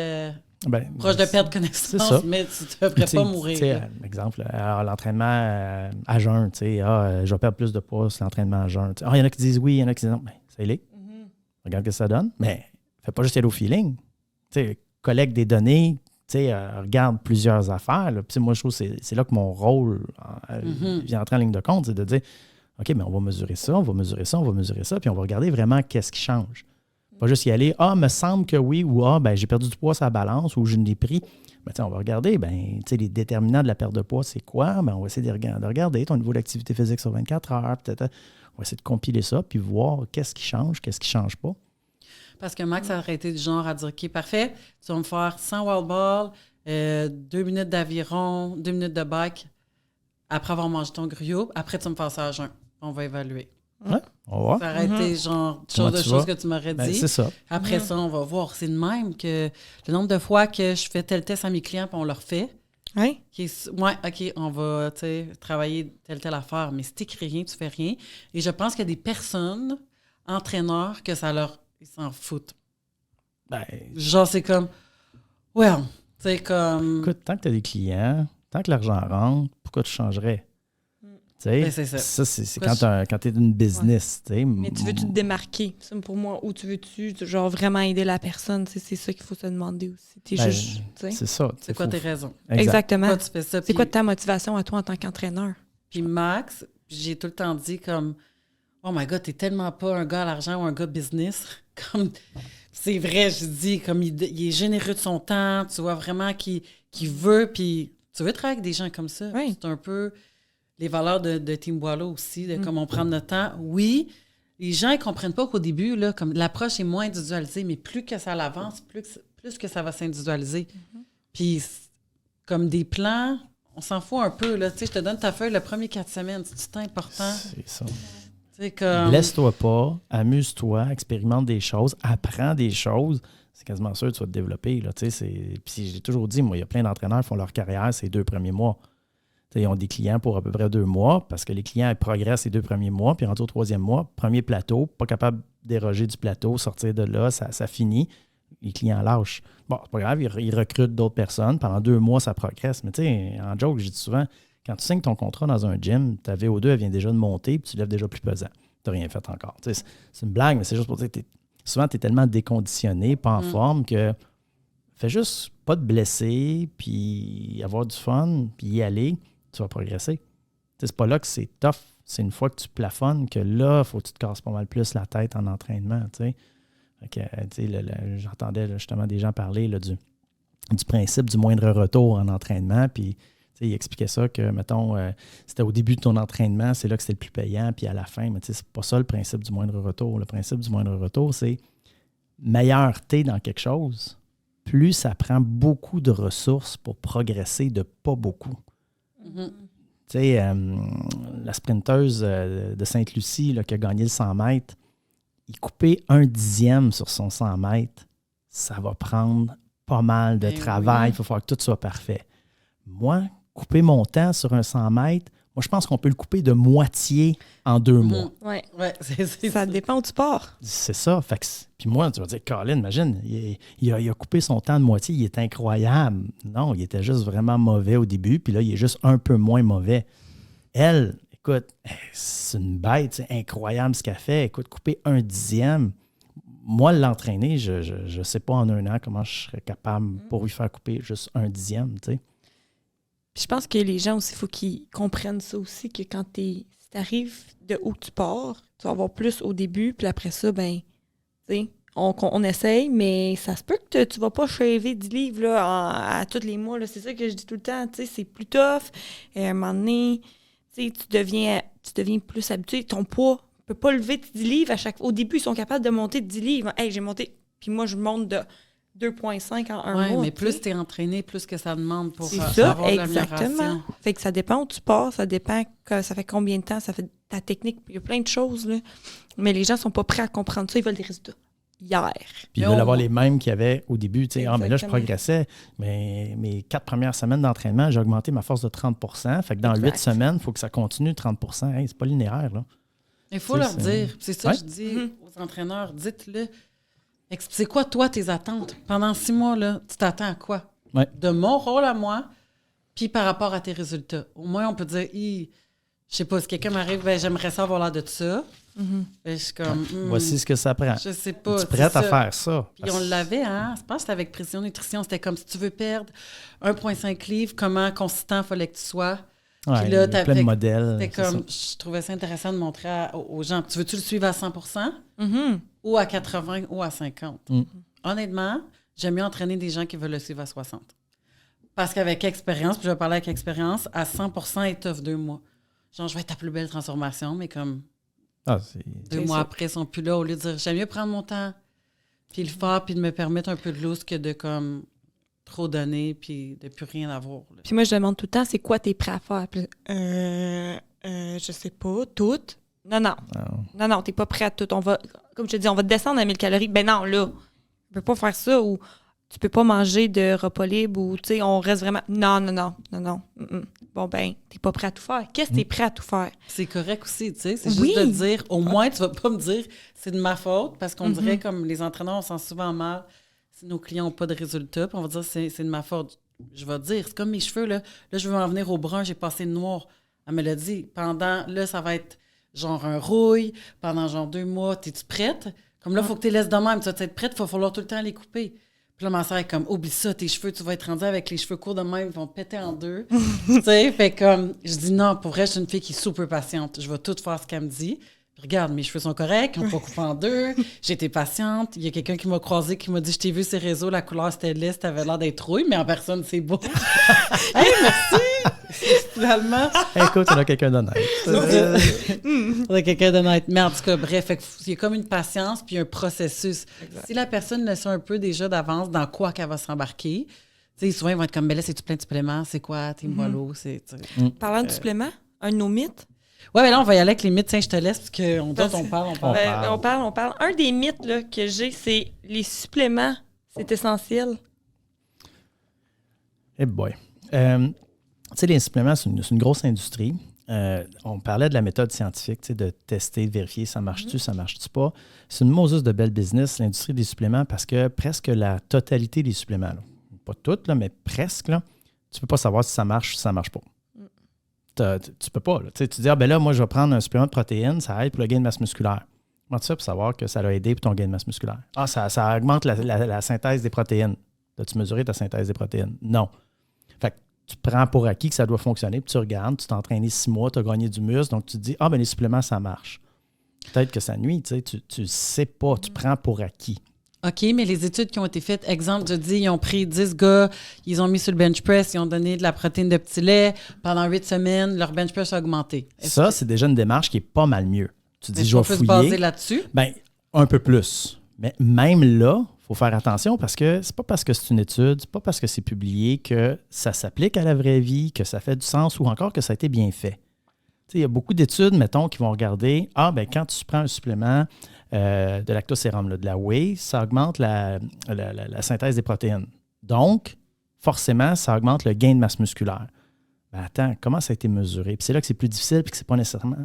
proche de perdre connaissance, mais tu ne devrais pas mourir. Exemple, l'entraînement à jeun, je vais perdre plus de poids sur l'entraînement à jeun. Il y en a qui disent oui, il y en a qui disent non. Ça y est. Regarde ce que ça donne. Mais fais pas juste aller au feeling. Collecte des données, regarde plusieurs affaires. Là. Moi, je trouve que c'est là que mon rôle vient entrer en ligne de compte, c'est de dire OK, mais on va mesurer ça, on va mesurer ça, on va mesurer ça, puis on va regarder vraiment qu'est-ce qui change. Pas juste y aller, me semble que oui, ou j'ai perdu du poids sur la balance, ou je n'ai pris. Ben, on va regarder, les déterminants de la perte de poids, c'est quoi? Ben, on va essayer de regarder ton niveau d'activité physique sur 24 heures, peut-être. On va essayer de compiler ça, puis voir qu'est-ce qui change pas. Parce que Max a arrêté du genre à dire, OK, parfait, tu vas me faire 100 wall ball, 2 minutes d'aviron, 2 minutes de bike, après avoir mangé ton gruau, après tu vas me faire ça à jeun. On va évaluer. Ouais, on va voir. Ça aurait été genre choses que tu m'aurais dit. C'est ça. Après ça, on va voir. C'est de même que le nombre de fois que je fais tel test à mes clients puis on leur fait. Oui. OK, on va travailler telle affaire, mais si tu n'écris rien, tu fais rien. Et je pense qu'il y a des personnes, entraîneurs, que ils s'en foutent. Genre, c'est comme, c'est comme... Écoute, tant que tu as des clients, tant que l'argent rentre, pourquoi tu changerais? C'est ça. C'est quand tu es une business. Ouais. Mais tu veux-tu te démarquer? Ça, pour moi, ou tu veux-tu genre vraiment aider la personne? C'est ça qu'il faut se demander aussi. C'est ça. C'est quoi tes raisons? Exactement. Pourquoi tu fais ça? C'est quoi ta motivation à toi en tant qu'entraîneur? Puis Max, j'ai tout le temps dit comme, oh my God, t'es tellement pas un gars à l'argent ou un gars business. Comme, c'est vrai, je dis, comme il est généreux de son temps, tu vois vraiment qu'il veut, puis tu veux travailler avec des gens comme ça. Oui. C'est un peu les valeurs de Team Boileau aussi, de comment on prend notre temps. Oui, les gens ne comprennent pas qu'au début, là, comme l'approche est moins individualisée, mais plus que ça avance, plus que ça va s'individualiser. Puis, comme des plans, on s'en fout un peu. Là. Je te donne ta feuille le premier 4 semaines. C'est important. C'est ça. Blesse-toi pas, amuse-toi, expérimente des choses, apprends des choses. C'est quasiment sûr que tu vas te développer. Là, puis j'ai toujours dit, moi, il y a plein d'entraîneurs qui font leur carrière ces 2 premiers mois. Ils ont des clients pour à peu près 2 mois parce que les clients progressent les 2 premiers mois, puis rendu au 3e mois, premier plateau, pas capable de déroger du plateau, sortir de là, ça finit. Les clients lâchent. Bon, c'est pas grave, ils recrutent d'autres personnes. Pendant 2 mois, ça progresse. Mais tu sais, en joke, j'ai dit souvent, quand tu signes ton contrat dans un gym, ta VO2, elle vient déjà de monter, puis tu lèves déjà plus pesant. Tu n'as rien fait encore. C'est une blague, mais c'est juste pour dire que souvent, tu es tellement déconditionné, pas en forme, que fais juste pas te blesser, puis avoir du fun, puis y aller. Tu vas progresser. C'est pas là que c'est tough. C'est une fois que tu plafonnes que là, il faut que tu te casses pas mal plus la tête en entraînement. J'entendais justement des gens parler là, du principe du moindre retour en entraînement. Puis il expliquait ça que, mettons, c'était au début de ton entraînement, c'est là que c'était le plus payant, puis à la fin, mais c'est pas ça le principe du moindre retour. Le principe du moindre retour, c'est meilleur t'es dans quelque chose, plus ça prend beaucoup de ressources pour progresser de pas beaucoup. Tu sais, la sprinteuse de Sainte-Lucie là, qui a gagné le 100 mètres, il coupait 1/10 sur son 100 mètres, ça va prendre pas mal de travail. Il faut faire que tout soit parfait. Moi, couper mon temps sur un 100 mètres, moi, je pense qu'on peut le couper de moitié en 2 mois. Oui, ça dépend où tu pars. C'est ça. Puis moi, tu vas dire, Colin, imagine, il a coupé son temps de moitié, il est incroyable. Non, il était juste vraiment mauvais au début, puis là, il est juste un peu moins mauvais. Elle, écoute, c'est une bête, c'est incroyable ce qu'elle fait. Écoute, couper 1/10, moi, l'entraîner, je ne sais pas en 1 an comment je serais capable pour lui faire couper juste 1/10, tu sais. Puis je pense que les gens aussi, il faut qu'ils comprennent ça aussi, que quand si tu arrives de où tu pars, tu vas avoir plus au début, puis après ça, tu sais, on essaye, mais ça se peut que tu vas pas shaver 10 livres là, à tous les mois. Là. C'est ça que je dis tout le temps, tu sais, c'est plus tough. À un moment donné, tu sais, tu deviens plus habitué. Ton poids ne peut pas lever 10 livres à chaque fois. Au début, ils sont capables de monter de 10 livres. Hey, j'ai monté, puis moi, je monte de 2,5 en un mois. Mais plus tu es entraîné, plus que ça demande pour avoir de l'amélioration. Exactement. Fait que ça dépend où tu pars, ça dépend que ça fait combien de temps, ça fait ta technique, il y a plein de choses. Là. Mais les gens sont pas prêts à comprendre ça, ils veulent des résultats hier. Puis ils veulent avoir les mêmes qu'il y avait au début. Mais là, je progressais. Mais mes 4 premières semaines d'entraînement, j'ai augmenté ma force de 30 %. Fait que dans 8 semaines, il faut que ça continue 30 %. Hey, c'est pas linéaire, là. Il faut leur dire. C'est ça que je dis aux entraîneurs. Dites-le. C'est quoi, toi, tes attentes? Pendant 6 mois, là, tu t'attends à quoi? Ouais. De mon rôle à moi, puis par rapport à tes résultats. Au moins, on peut dire, je sais pas, si quelqu'un m'arrive, j'aimerais ça avoir l'air de ça. Je suis comme, voici ce que ça prend. Je sais pas. Tu es prête à faire ça? Puis on l'avait, hein? Je pense que c'était avec Précision Nutrition. C'était comme, si tu veux perdre 1,5 livres, comment consistant fallait que tu sois? Ouais, puis là, plein de modèles. C'était comme, je trouvais ça intéressant de montrer aux gens. Tu veux-tu le suivre à 100 %? ou à 80 ou à 50. Honnêtement, j'aime mieux entraîner des gens qui veulent le suivre à 60. Parce qu'avec expérience, puis je vais parler avec expérience, à 100%, ils t'offrent 2 mois. Genre, je vais être ta plus belle transformation, mais comme 2 mois après, ils sont plus là. Au lieu de dire, j'aime mieux prendre mon temps, puis le faire, puis de me permettre un peu de loose que de comme trop donner, puis de plus rien avoir. Là. Puis moi, je demande tout le temps, c'est quoi t'es prêt à faire? Puis, je sais pas, tout. Non, t'es pas prêt à tout. On va, comme je te dis, on va te descendre à 1000 calories. Ben non, là, on peut pas faire ça, ou tu peux pas manger de repas libre, ou tu sais, on reste vraiment... Non. Bon, ben, t'es pas prêt à tout faire. Qu'est-ce que t'es prêt à tout faire? C'est correct aussi, tu sais. C'est juste de dire, au moins, tu vas pas me dire, c'est de ma faute, parce qu'on dirait, comme les entraîneurs, on sent souvent mal si nos clients n'ont pas de résultats, puis on va dire, c'est de ma faute. Je vais te dire, c'est comme mes cheveux, là. Là, je veux en venir au brun, j'ai passé le noir. Elle me l'a dit. Là, ça va être genre un rouille, pendant genre 2 mois. T'es-tu prête? Comme là, il faut que tu les laisses de même. Tu vas être prête, il va falloir tout le temps les couper. Puis là, ma soeur est comme, oublie ça, tes cheveux, tu vas être rendue avec les cheveux courts de même, ils vont péter en deux. Tu sais, fait comme, je dis non, pour vrai, je suis une fille qui est super patiente. Je vais tout faire ce qu'elle me dit. Puis regarde, mes cheveux sont corrects, ils n'ont pas coupé en deux. J'ai été patiente. Il y a quelqu'un qui m'a croisée, qui m'a dit, je t'ai vu ces réseaux, la couleur c'était lisse, t'avais l'air d'être rouille, mais en personne, c'est beau. Hey, merci! Finalement. Écoute, on a quelqu'un d'honnête. On a quelqu'un d'honnête. Mais en tout cas, bref, il y a comme une patience puis un processus. Exact. Si la personne le sait un peu déjà d'avance dans quoi qu'elle va s'embarquer, tu sais, souvent, ils vont être comme, ben là, c'est-tu plein de suppléments? C'est quoi? T'es mollo? Parlant de suppléments, un de nos mythes. Oui, mais là, on va y aller avec les mythes. Tiens, je te laisse, parce qu'on parle. Un des mythes là, que j'ai, c'est les suppléments, c'est essentiel. Eh boy. Tu sais, les suppléments, c'est une grosse industrie. On parlait de la méthode scientifique, tu sais, de tester, de vérifier, ça marche-tu, ça marche-tu pas. C'est une Moses de belle business, l'industrie des suppléments, parce que presque la totalité des suppléments, là, pas toutes, là, mais presque, là, tu ne peux pas savoir si ça marche ou si ça ne marche pas. Tu peux pas. Là. Tu dis, ben là, moi, je vais prendre un supplément de protéines, ça aide pour le gain de masse musculaire. Comment tu fais pour savoir que ça va aider pour ton gain de masse musculaire? Ah, ça augmente la synthèse des protéines. As-tu mesuré ta synthèse des protéines? Non. Fait que tu prends pour acquis que ça doit fonctionner, puis tu regardes, tu t'es entraîné 6 mois, tu as gagné du muscle, donc tu te dis, ben les suppléments, ça marche. Peut-être que ça nuit, tu sais pas, tu prends pour acquis. OK, mais les études qui ont été faites, exemple, je dis, ils ont pris 10 gars, ils ont mis sur le bench press, ils ont donné de la protéine de petit lait. Pendant 8 semaines, leur bench press a augmenté. C'est déjà une démarche qui est pas mal mieux. Tu dis, je vais fouiller. On peut se baser là-dessus? Bien, un peu plus. Mais même là, il faut faire attention parce que c'est pas parce que c'est une étude, c'est pas parce que c'est publié que ça s'applique à la vraie vie, que ça fait du sens ou encore que ça a été bien fait. Il y a beaucoup d'études, mettons, qui vont regarder, quand tu prends un supplément de lactosérum, de la whey, ça augmente la synthèse des protéines. Donc, forcément, ça augmente le gain de masse musculaire. Ben attends, comment ça a été mesuré? Puis c'est là que c'est plus difficile et que ce n'est pas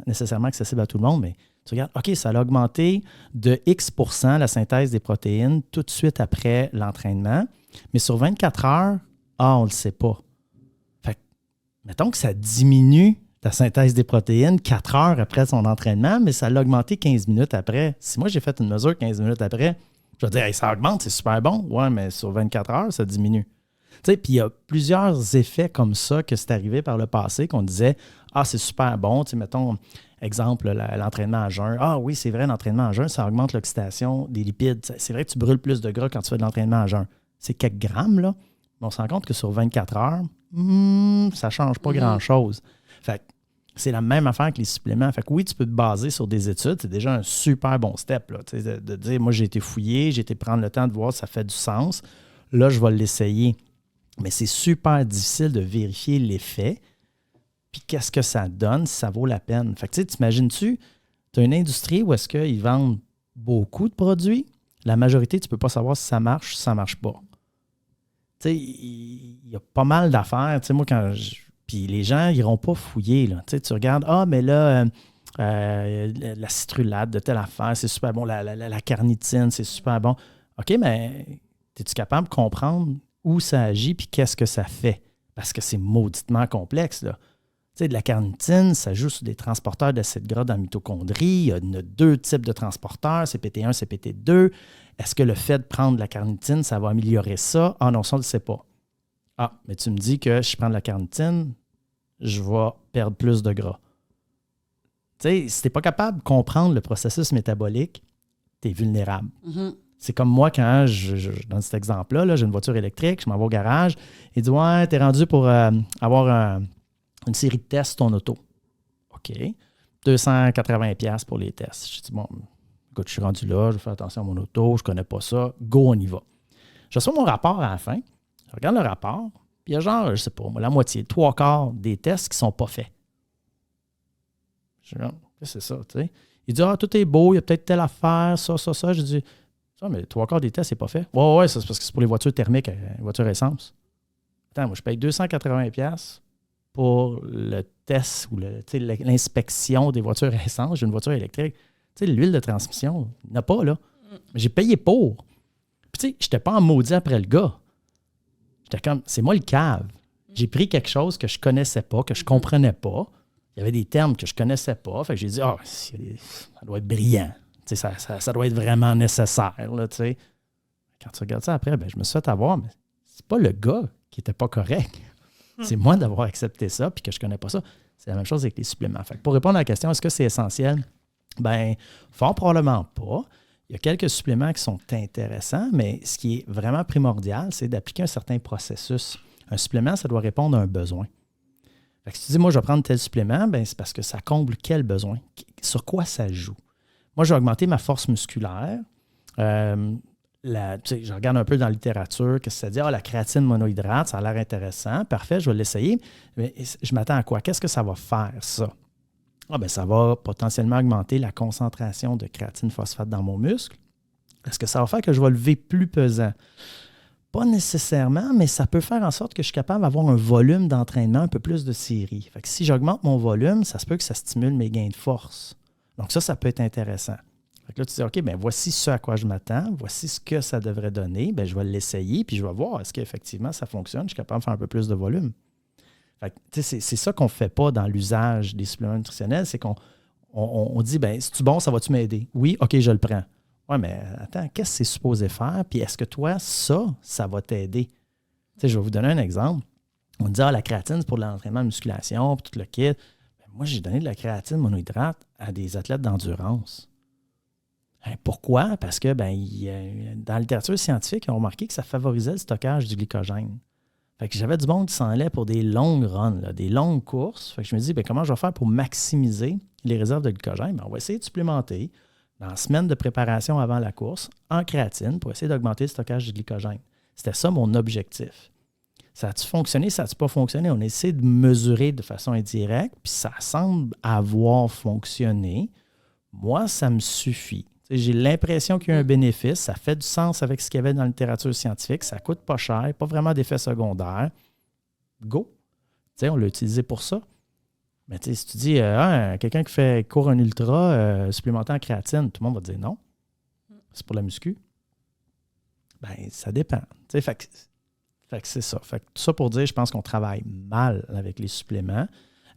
nécessairement accessible à tout le monde, mais tu regardes, OK, ça a augmenté de X% la synthèse des protéines tout de suite après l'entraînement, mais sur 24 heures, on ne le sait pas. Fait que, mettons que ça diminue la synthèse des protéines 4 heures après son entraînement, mais ça l'a augmenté 15 minutes après. Si moi, j'ai fait une mesure 15 minutes après, je vais dire, hey, ça augmente, c'est super bon. Ouais, mais sur 24 heures, ça diminue. Puis il y a plusieurs effets comme ça que c'est arrivé par le passé, qu'on disait, c'est super bon. Mettons, exemple, l'entraînement à jeun. Oui, c'est vrai, l'entraînement à jeun, ça augmente l'oxydation des lipides. C'est vrai que tu brûles plus de gras quand tu fais de l'entraînement à jeun. C'est quelques grammes, là. Mais on se rend compte que sur 24 heures, ça ne change pas grand-chose. Fait que c'est la même affaire que les suppléments. Fait que oui, tu peux te baser sur des études. C'est déjà un super bon step, là, de dire, moi, j'ai été fouillé, j'ai été prendre le temps de voir si ça fait du sens. Là, je vais l'essayer. Mais c'est super difficile de vérifier l'effet. Puis qu'est-ce que ça donne, si ça vaut la peine. Fait que t'imagines-tu, tu as une industrie où est-ce qu'ils vendent beaucoup de produits. La majorité, tu ne peux pas savoir si ça marche ou si ça ne marche pas. Tu sais, il y a pas mal d'affaires. Tu sais, moi, puis les gens n'iront pas fouiller. Là. Tu regardes, mais là, la citrulate de telle affaire, c'est super bon. La carnitine, c'est super bon. OK, mais es-tu capable de comprendre où ça agit puis qu'est-ce que ça fait? Parce que c'est mauditement complexe, là. Tu sais, de la carnitine, ça joue sur des transporteurs d'acide gras dans la mitochondrie. Il y a 2 types de transporteurs, CPT1, CPT2. Est-ce que le fait de prendre de la carnitine, ça va améliorer ça? Non, ça, on ne le sait pas. Mais tu me dis que si je prends de la carnitine, je vais perdre plus de gras. Tu sais, si tu n'es pas capable de comprendre le processus métabolique, tu es vulnérable. Mhm. C'est comme moi quand, dans cet exemple-là, là, j'ai une voiture électrique, je m'en vais au garage, il dit « Ouais, t'es rendu pour avoir une série de tests sur ton auto. » OK. 280$ pour les tests. Je dis « Bon, écoute, je suis rendu là, je vais faire attention à mon auto, je connais pas ça, go, on y va. » Je reçois mon rapport à la fin, je regarde le rapport, puis il y a genre, je sais pas, la moitié, 3/4 des tests qui sont pas faits. Je dis « Qu'est-ce que c'est ça, tu sais? » Il dit « Ah, tout est beau, il y a peut-être telle affaire, ça. » Je dis « Ça, mais 3/4 des tests, c'est pas fait. » Ouais, c'est parce que c'est pour les voitures thermiques, les voitures essence. Attends, moi, je paye 280$ pour le test ou l'inspection des voitures essence. J'ai une voiture électrique. Tu sais, l'huile de transmission, il n'y en a pas, là. Mais j'ai payé pour. Puis, tu sais, je n'étais pas en maudit après le gars. J'étais comme, c'est moi le cave. J'ai pris quelque chose que je connaissais pas, que je comprenais pas. Il y avait des termes que je connaissais pas. Fait que j'ai dit, ça doit être brillant. Tu sais, ça doit être vraiment nécessaire, là, tu sais. Quand tu regardes ça après, je me suis fait avoir, mais c'est pas le gars qui était pas correct. C'est moi d'avoir accepté ça puis que je connais pas ça. C'est la même chose avec les suppléments. Fait que pour répondre à la question, est-ce que c'est essentiel? Fort probablement pas. Il y a quelques suppléments qui sont intéressants, mais ce qui est vraiment primordial, c'est d'appliquer un certain processus. Un supplément, ça doit répondre à un besoin. Fait que si tu dis, moi, je vais prendre tel supplément, c'est parce que ça comble quel besoin? Sur quoi ça joue? Moi, j'ai augmenté ma force musculaire. Je regarde un peu dans la littérature, qu'est-ce que ça dit? La créatine monohydrate, ça a l'air intéressant. Parfait, je vais l'essayer. Mais je m'attends à quoi? Qu'est-ce que ça va faire, ça? Ça va potentiellement augmenter la concentration de créatine phosphate dans mon muscle. Est-ce que ça va faire que je vais lever plus pesant? Pas nécessairement, mais ça peut faire en sorte que je suis capable d'avoir un volume d'entraînement un peu plus de série. Fait que si j'augmente mon volume, ça se peut que ça stimule mes gains de force. Donc ça peut être intéressant. Fait que là, tu dis, OK, voici ce à quoi je m'attends, voici ce que ça devrait donner, je vais l'essayer, puis je vais voir est-ce qu'effectivement ça fonctionne, je suis capable de faire un peu plus de volume. Fait que, c'est ça qu'on ne fait pas dans l'usage des suppléments nutritionnels, c'est qu'on dit, c'est-tu bon, ça va-tu m'aider? Oui, OK, je le prends. Oui, mais attends, qu'est-ce que c'est supposé faire? Puis est-ce que toi, ça va t'aider? Je vais vous donner un exemple. On dit, la créatine, c'est pour l'entraînement de musculation, puis tout le kit. Moi, j'ai donné de la créatine monohydrate à des athlètes d'endurance. Pourquoi? Parce que dans la littérature scientifique, ils ont remarqué que ça favorisait le stockage du glycogène. Fait que j'avais du monde qui s'en allait pour des longues runs, des longues courses. Fait que je me dis, comment je vais faire pour maximiser les réserves de glycogène? On va essayer de supplémenter dans la semaine de préparation avant la course en créatine pour essayer d'augmenter le stockage du glycogène. C'était ça mon objectif. Ça a-tu fonctionné? Ça a-tu pas fonctionné? On a essayé de mesurer de façon indirecte, puis ça semble avoir fonctionné. Moi, ça me suffit. J'ai l'impression qu'il y a un bénéfice. Ça fait du sens avec ce qu'il y avait dans la littérature scientifique. Ça ne coûte pas cher, pas vraiment d'effets secondaires. Go! On l'a utilisé pour ça. Mais si tu dis, quelqu'un qui court un ultra supplémenté en créatine, tout le monde va te dire non. C'est pour la muscu. Ça dépend. Fait que c'est ça. Fait que tout ça pour dire, je pense qu'on travaille mal avec les suppléments.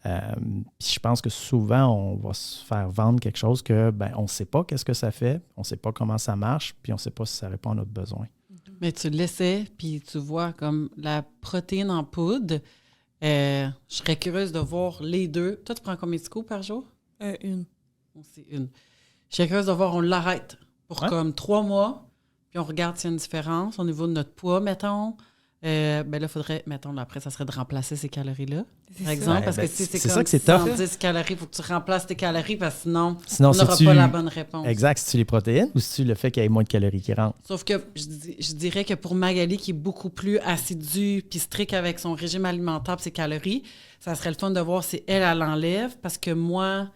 Puis je pense que souvent, on va se faire vendre quelque chose que on ne sait pas qu'est-ce que ça fait, on ne sait pas comment ça marche, puis on ne sait pas si ça répond à notre besoin. Mais tu l'essaies, puis tu vois comme la protéine en poudre. Je serais curieuse de voir les deux. Toi, tu prends combien de scoops par jour? Une. C'est une. Je serais curieuse de voir, on l'arrête pour comme 3 mois, puis on regarde s'il y a une différence au niveau de notre poids, mettons. Là, il faudrait, mettons, après, ça serait de remplacer ces calories-là, par exemple, parce que c'est comme ça que c'est tough. 110 calories, il faut que tu remplaces tes calories, parce que sinon on n'aura pas la bonne réponse. Exact, si tu les protéines ou si tu le fait qu'il y ait moins de calories qui rentrent. Sauf que je dirais que pour Magali, qui est beaucoup plus assidue puis stricte avec son régime alimentaire et ses calories, ça serait le fun de voir si elle enlève, parce que moi,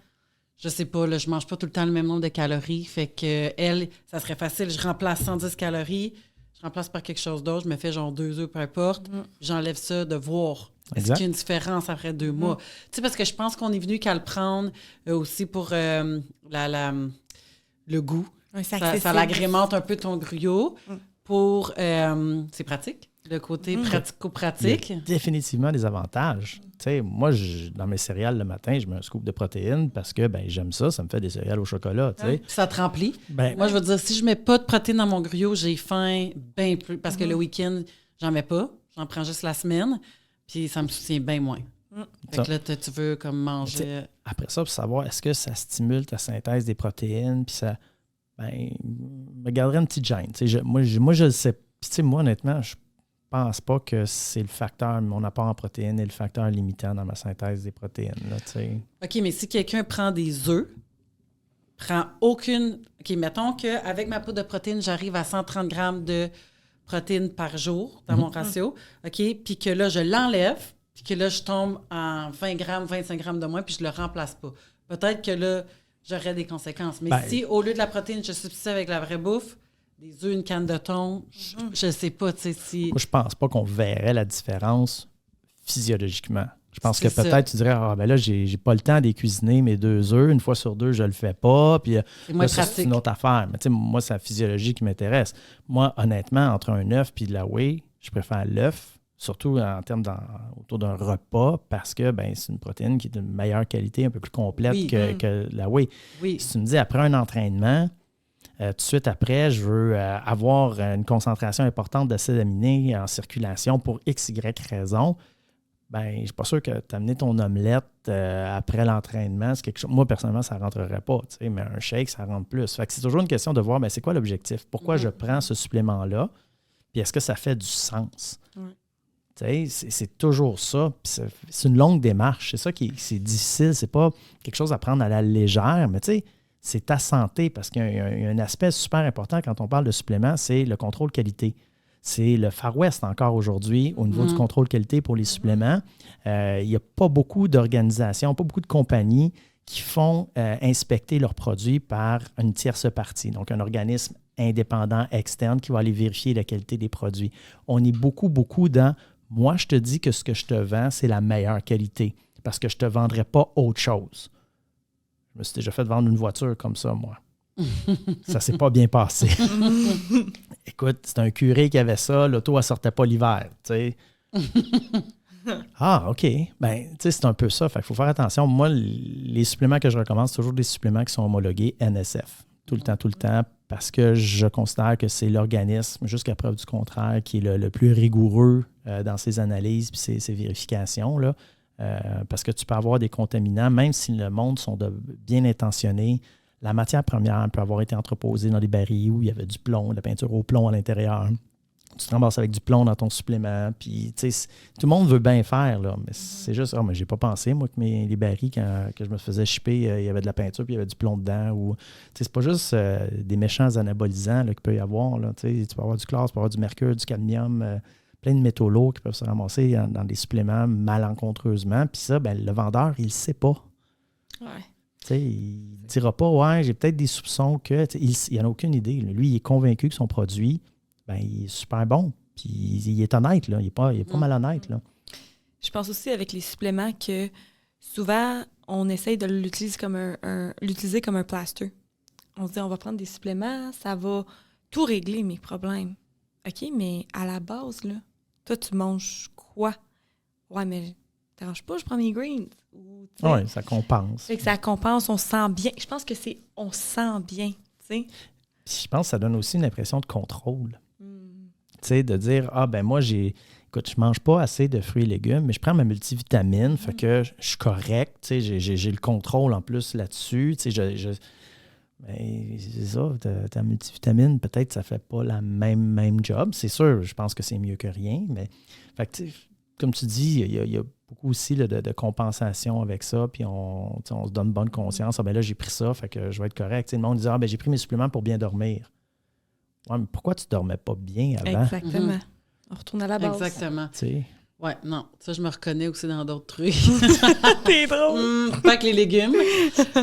je sais pas, là, je mange pas tout le temps le même nombre de calories, fait que elle, ça serait facile, je remplace 110 calories, je remplace par quelque chose d'autre, je me fais genre 2 œufs, peu importe, j'enlève ça, de voir est-ce qu'il y a une différence après 2 mois. Tu sais, parce que je pense qu'on est venu qu'à le prendre aussi pour le goût. Oui, ça l'agrémente un peu ton gruau pour... c'est pratique, le côté pratico-pratique. Il y a définitivement des avantages. Tu sais, moi, dans mes céréales le matin, je mets un scoop de protéines parce que j'aime ça, ça me fait des céréales au chocolat. Tu sais. Ça te remplit. Moi, je veux dire, si je mets pas de protéines dans mon gruau, j'ai faim bien plus. Parce que le week-end, j'en mets pas. J'en prends juste la semaine. Puis ça me soutient bien moins. Fait que là, tu veux comme manger... Après ça, pour savoir, est-ce que ça stimule ta synthèse des protéines? Puis ça... ben, me garderais une petite gêne. Moi, je le sais. Puis, moi, honnêtement, je pense pas que c'est le facteur, mon apport en protéines est le facteur limitant dans ma synthèse des protéines. Là, OK, mais si quelqu'un prend des œufs, prend aucune... OK, mettons qu'avec ma poudre de protéines, j'arrive à 130 grammes de protéines par jour dans mon ratio, OK, puis que là, je l'enlève, puis que là, je tombe en 20 grammes, 25 grammes de moins, puis je le remplace pas. Peut-être que là, j'aurais des conséquences. Mais si, au lieu de la protéine, je substitue avec la vraie bouffe, des œufs, une canne de thon, je sais pas, tu sais, si... Moi, je pense pas qu'on verrait la différence physiologiquement. Je pense que C'est peut-être tu dirais, ah ben là, j'ai pas le temps de les cuisiner, mes 2 œufs, une fois sur 2, je le fais pas, puis C'est moins là, ça, pratique. c'est une autre affaire. Mais tu sais, moi, c'est la physiologie qui m'intéresse. Moi, honnêtement, entre un œuf et de la whey, je préfère l'œuf, surtout en termes autour d'un repas, parce que ben, c'est une protéine qui est de meilleure qualité, un peu plus complète Oui. que la whey. Oui. Si tu me dis, après un entraînement, tout de suite après, je veux avoir une concentration importante d'acides aminés en circulation pour X, Y raison, ben, je ne suis pas sûr que t'amener ton omelette après l'entraînement, c'est quelque chose. Moi, personnellement, ça ne rentrerait pas, mais un shake, ça rentre plus. Fait que c'est toujours une question de voir, ben, c'est quoi l'objectif? Pourquoi je prends ce supplément-là? Puis est-ce que ça fait du sens? C'est toujours ça. Puis c'est une longue démarche. C'est ça c'est difficile. C'est pas quelque chose à prendre à la légère, mais c'est ta santé, parce qu'il y a un aspect super important quand on parle de suppléments, c'est le contrôle qualité. C'est le Far West encore aujourd'hui au niveau du contrôle qualité pour les suppléments. Il n'y a pas beaucoup d'organisations, pas beaucoup de compagnies qui font inspecter leurs produits par une tierce partie, donc un organisme indépendant externe qui va aller vérifier la qualité des produits. On est beaucoup dans « moi, je te dis que ce que je te vends, c'est la meilleure qualité parce que je ne te vendrai pas autre chose ». Je me suis déjà fait vendre une voiture comme ça, moi. Ça s'est pas bien passé. Écoute, c'est un curé qui avait ça, l'auto, elle sortait pas l'hiver, tu sais. Ah, OK. Ben, tu sais, c'est un peu ça. Fait qu'il faut faire attention. Moi, les suppléments que je recommande, c'est toujours des suppléments qui sont homologués NSF. Tout le temps, parce que je considère que c'est l'organisme, jusqu'à preuve du contraire, qui est le plus rigoureux dans ses analyses et ses vérifications, là. Parce que tu peux avoir des contaminants, même si le monde sont bien intentionnés. La matière première peut avoir été entreposée dans des barils où il y avait du plomb, de la peinture au plomb à l'intérieur. Tu te ramasses avec du plomb dans ton supplément. Puis, tu sais, tout le monde veut bien faire, là, mais c'est juste, mais j'ai pas pensé, moi, que les barils, que je me faisais shipper, il y avait de la peinture puis il y avait du plomb dedans. Ou, tu sais, c'est pas juste des méchants anabolisants là, qu'il peut y avoir. Là, tu peux avoir du chlore, tu peux avoir du mercure, du cadmium, plein de métaux lourds qui peuvent se ramasser dans des suppléments malencontreusement. Puis ça, ben, le vendeur, il le sait pas. Ouais. T'sais, il ne dira pas, ouais, j'ai peut-être des soupçons que. Il n'en a aucune idée. Lui, il est convaincu que son produit, ben, il est super bon. Puis il est honnête, là. Il n'est pas malhonnête, là. Je pense aussi avec les suppléments que souvent, on essaye de l'utiliser comme un plaster. On se dit, on va prendre des suppléments, ça va tout régler mes problèmes. OK, mais à la base, là, toi, tu manges quoi? Ouais, mais t'arranges pas, je prends mes greens. Oui, ça compense. Fait que ça compense, on se sent bien. Je pense que on se sent bien, tu sais. Puis je pense que ça donne aussi une impression de contrôle. Tu sais, de dire, ben moi, écoute, je mange pas assez de fruits et légumes, mais je prends ma multivitamine, fait que je suis correct, tu sais, j'ai le contrôle en plus là-dessus, tu sais, ben, c'est ça, ta multivitamine, peut-être ça fait pas la même job, c'est sûr, je pense que c'est mieux que rien, mais, fait que, comme tu dis, il y a beaucoup aussi là, de compensation avec ça, puis on se donne bonne conscience. Ah ben là, j'ai pris ça, fait que je vais être correct. T'sais, le monde dit, ben j'ai pris mes suppléments pour bien dormir. Ouais, mais pourquoi tu dormais pas bien avant? Exactement. On retourne à la base. Exactement. T'sais. Ouais, non. Ça, je me reconnais aussi dans d'autres trucs. T'es drôle! Pas que les légumes.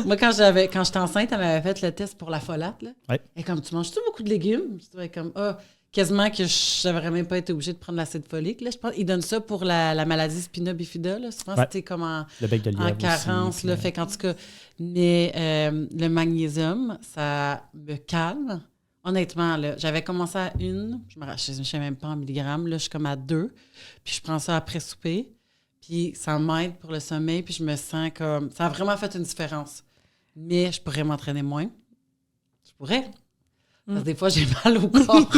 Moi, quand j'étais enceinte, elle m'avait fait le test pour la folate. Là. Ouais. Et comme, tu manges-tu beaucoup de légumes? Je trouvais comme, quasiment que je n'aurais même pas été obligée de prendre l'acide folique. Là. Je pense, ils donnent ça pour la maladie spina bifida. Là. Souvent, c'était comme le bec de lièvre en carence. aussi, Là, puis, fait qu'en tout cas, mais le magnésium, ça me calme. Honnêtement, là, j'avais commencé à 1, je ne sais même pas en milligrammes, là, je suis comme à 2, puis je prends ça après souper, puis ça m'aide pour le sommeil, puis je me sens comme... Ça a vraiment fait une différence. Mais je pourrais m'entraîner moins. Je pourrais. Parce que des fois, j'ai mal au corps.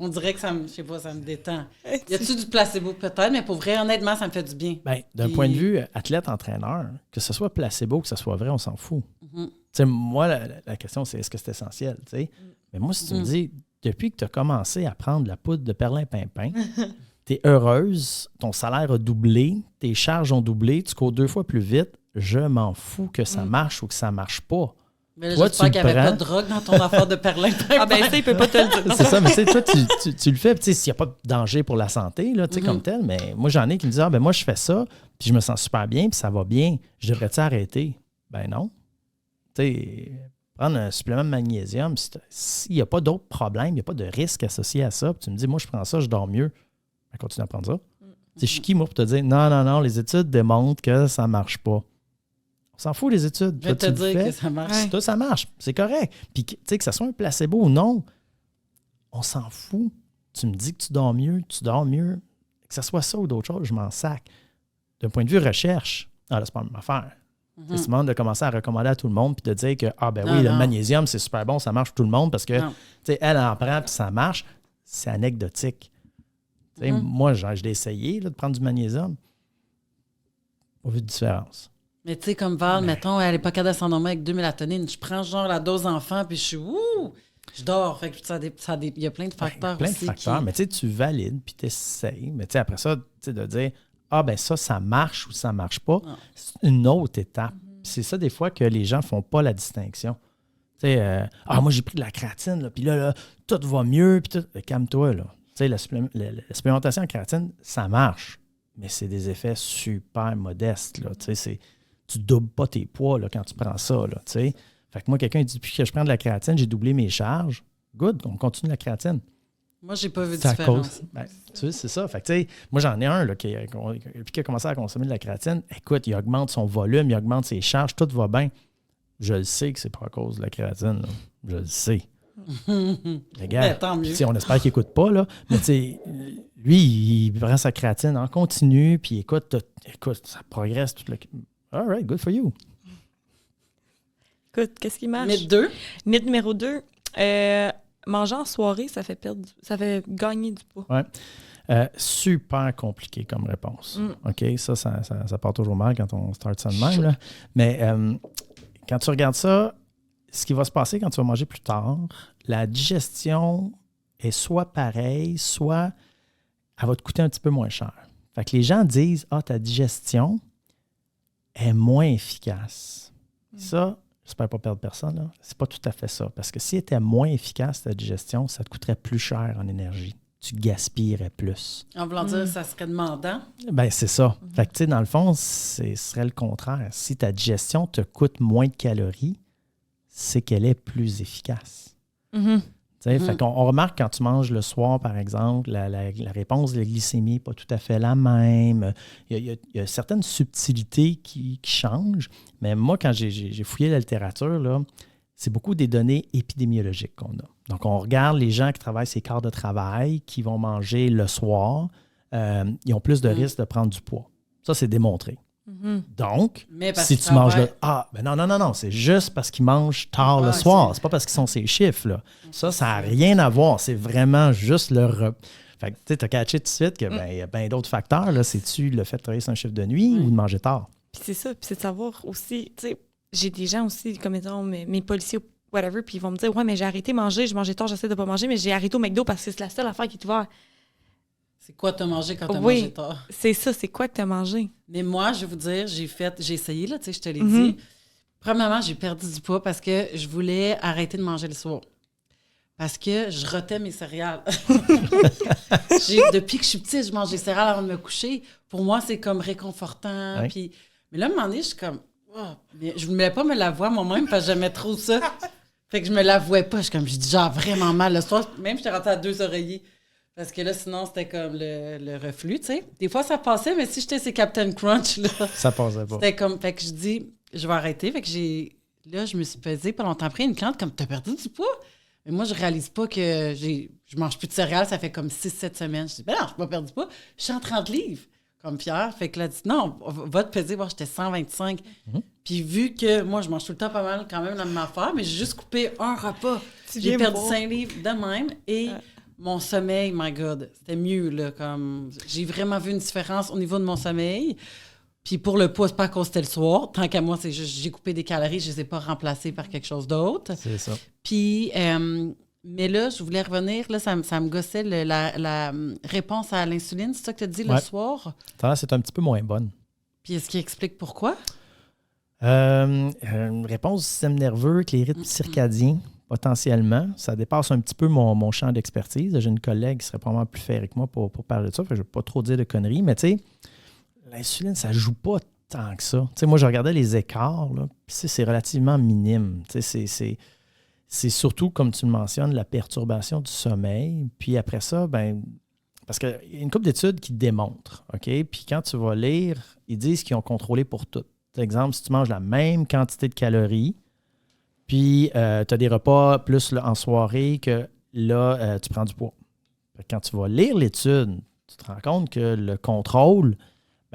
On dirait que ça me détend. Y a-tu du placebo? Peut-être, mais pour vrai, honnêtement, ça me fait du bien. Ben, d'un point de vue athlète-entraîneur, que ce soit placebo, que ce soit vrai, on s'en fout. Tu sais, moi, la question, c'est est-ce que c'est essentiel, tu sais? Mais moi, si tu me dis, depuis que tu as commencé à prendre la poudre de perlimpinpin, tu es heureuse, ton salaire a doublé, tes charges ont doublé, tu cours 2 fois plus vite, je m'en fous que ça marche ou que ça marche pas. Mais là, Toi, j'espère qu'il n'y avait prends. pas de drogue dans ton affaire de perlimpinpin. Ah ben ça, il peut pas te le dire. C'est ça, mais tu sais, toi, tu le fais, tu sais, s'il n'y a pas de danger pour la santé, là, tu sais, comme tel, mais moi, j'en ai qui me disent, moi, je fais ça, puis je me sens super bien, puis ça va bien, je devrais-tu arrêter? Ben non. Tu sais, prendre un supplément de magnésium, s'il n'y a pas d'autres problèmes, il n'y a pas de risque associé à ça, puis tu me dis, moi, je prends ça, je dors mieux, ben continue à prendre ça. Tu sais, je suis qui, moi, pour te dire, non, les études démontrent que ça ne marche pas. On s'en fout, les études. Je vais te dire que ça marche. Ouais. Toi, ça marche. C'est correct. Puis, tu sais, que ça soit un placebo ou non, on s'en fout. Tu me dis que tu dors mieux. Que ça soit ça ou d'autres choses, je m'en sac. D'un point de vue recherche, là, c'est pas la même affaire. C'est souvent de commencer à recommander à tout le monde puis de dire que, le magnésium, c'est super bon, ça marche pour tout le monde parce que, tu sais, elle en prend puis ça marche. C'est anecdotique. Tu sais, moi, je l'ai essayé là, de prendre du magnésium. Pas vu de différence. Mais tu sais, comme Val, mettons, elle n'est pas capable de s'endormir avec 2 mélatonines. Je prends genre la dose enfant, puis je suis je dors. Fait que il y a plein de facteurs plein aussi. De facteurs, mais tu sais, tu valides, puis tu essayes. Mais tu sais, après ça, tu sais, de dire, ça marche ou ça marche pas, c'est une autre étape. C'est ça, des fois, que les gens font pas la distinction. Tu sais, moi, j'ai pris de la créatine, puis là, tout va mieux, puis tout. Calme-toi, là. Tu sais, la supplémentation en créatine, ça marche, mais c'est des effets super modestes, là. Tu sais, tu doubles pas tes poids là, quand tu prends ça, là, tu sais. Fait que moi, quelqu'un dit, depuis que je prends de la créatine, j'ai doublé mes charges. Good, on continue la créatine. Moi, j'ai pas vu de différence. Tu sais, c'est ça. Fait que, tu sais, moi, j'en ai un là, qui a commencé à consommer de la créatine. Écoute, il augmente son volume, il augmente ses charges, tout va bien. Je le sais que c'est pas à cause de la créatine, là. Je le sais. Les gars, tant mieux. On espère qu'il n'écoute pas, là. Mais tu sais, lui, il prend sa créatine en continu, puis écoute, ça progresse tout le... All right, good for you. Écoute, qu'est-ce qui marche? Mythe 2. Mythe numéro 2. Manger en soirée, ça fait gagner du poids. Ouais. Super compliqué comme réponse. OK? Ça part toujours mal quand on start ça de même. Là. Mais quand tu regardes ça, ce qui va se passer quand tu vas manger plus tard, la digestion est soit pareille, soit elle va te coûter un petit peu moins cher. Fait que les gens disent, ta digestion est moins efficace. Ça, j'espère pas perdre personne, là. C'est pas tout à fait ça. Parce que si elle était moins efficace, ta digestion, ça te coûterait plus cher en énergie. Tu gaspillerais plus. En voulant dire, ça serait demandant. Ben c'est ça. Fait que, tu sais, dans le fond, ce serait le contraire. Si ta digestion te coûte moins de calories, c'est qu'elle est plus efficace. Fait qu'on remarque quand tu manges le soir, par exemple, la réponse de la glycémie n'est pas tout à fait la même. Il y a certaines subtilités qui changent. Mais moi, quand j'ai fouillé la littérature, là, c'est beaucoup des données épidémiologiques qu'on a. Donc, on regarde les gens qui travaillent ces quarts de travail, qui vont manger le soir, ils ont plus de risques de prendre du poids. Ça, c'est démontré. Donc, si tu manges non, c'est juste parce qu'ils mangent tard le soir. C'est pas parce qu'ils sont ces chiffres, là. Ça n'a rien à voir. C'est vraiment juste le repas. Fait que tu as catché tout de suite qu'il y a bien d'autres facteurs. Là. C'est-tu le fait de travailler sur un chiffre de nuit ou de manger tard? Puis c'est ça. Puis c'est de savoir aussi, tu sais, j'ai des gens aussi, comme disons, mes policiers ou whatever, puis ils vont me dire, mais j'ai arrêté de manger, je mangeais tard, j'essaie de pas manger, mais j'ai arrêté au McDo parce que c'est la seule affaire qui est ouverte. C'est quoi t'as mangé quand t'as mangé tard? C'est ça, c'est quoi que t'as mangé? Mais moi, je vais vous dire, j'ai essayé, là, tu sais, je te l'ai dit. Premièrement, j'ai perdu du poids parce que je voulais arrêter de manger le soir. Parce que je rotais mes céréales. Depuis que je suis petite, je mange des céréales avant de me coucher. Pour moi, c'est comme réconfortant. Ouais. Puis, mais là, à un moment donné, je suis comme... mais je ne voulais pas me l'avouer moi-même parce que j'aimais trop ça. Fait que je me l'avouais pas. J'ai dit genre vraiment mal le soir. Même, j'étais rentrée à 2 oreillers. Parce que là, sinon, c'était comme le reflux, tu sais. Des fois, ça passait, mais si j'étais ces Captain Crunch, là... Ça passait pas. C'était comme... Fait que je dis, je vais arrêter. Fait que là, je me suis pesée pas longtemps après. Une cliente comme, t'as perdu du poids? Mais moi, je réalise pas que je mange plus de céréales. Ça fait comme 6-7 semaines. Je dis, ben non, je n'ai pas perdu du poids. Je suis en 30 livres, comme Pierre. Fait que là, elle dit, non, va te peser. Moi, j'étais 125. Puis vu que moi, je mange tout le temps pas mal quand même dans ma affaire, mais j'ai juste coupé un repas. J'ai perdu 5 livres de même. Et... mon sommeil, my God, c'était mieux, là, comme... J'ai vraiment vu une différence au niveau de mon sommeil. Puis pour le poids, c'est pas à cause que c'était le soir. Tant qu'à moi, c'est juste j'ai coupé des calories, je les ai pas remplacées par quelque chose d'autre. C'est ça. Puis, mais là, je voulais revenir, là, ça me gossait la réponse à l'insuline. C'est ça que tu as dit le soir? Tendance, c'est un petit peu moins bonne. Puis est-ce qu'il explique pourquoi? Une réponse du système nerveux avec les rythmes circadiens, potentiellement. Ça dépasse un petit peu mon champ d'expertise. J'ai une collègue qui serait probablement plus ferrée que moi pour parler de ça. Je ne vais pas trop dire de conneries, mais tu sais, l'insuline, ça ne joue pas tant que ça. Tu sais, moi, je regardais les écarts, là, puis c'est relativement minime. Tu sais, c'est surtout, comme tu le mentionnes, la perturbation du sommeil. Puis après ça, parce qu'il y a une couple d'études qui démontrent, OK? Puis quand tu vas lire, ils disent qu'ils ont contrôlé pour tout. Par exemple, si tu manges la même quantité de calories, puis tu as des repas plus là, en soirée que là, tu prends du poids. Quand tu vas lire l'étude, tu te rends compte que le contrôle,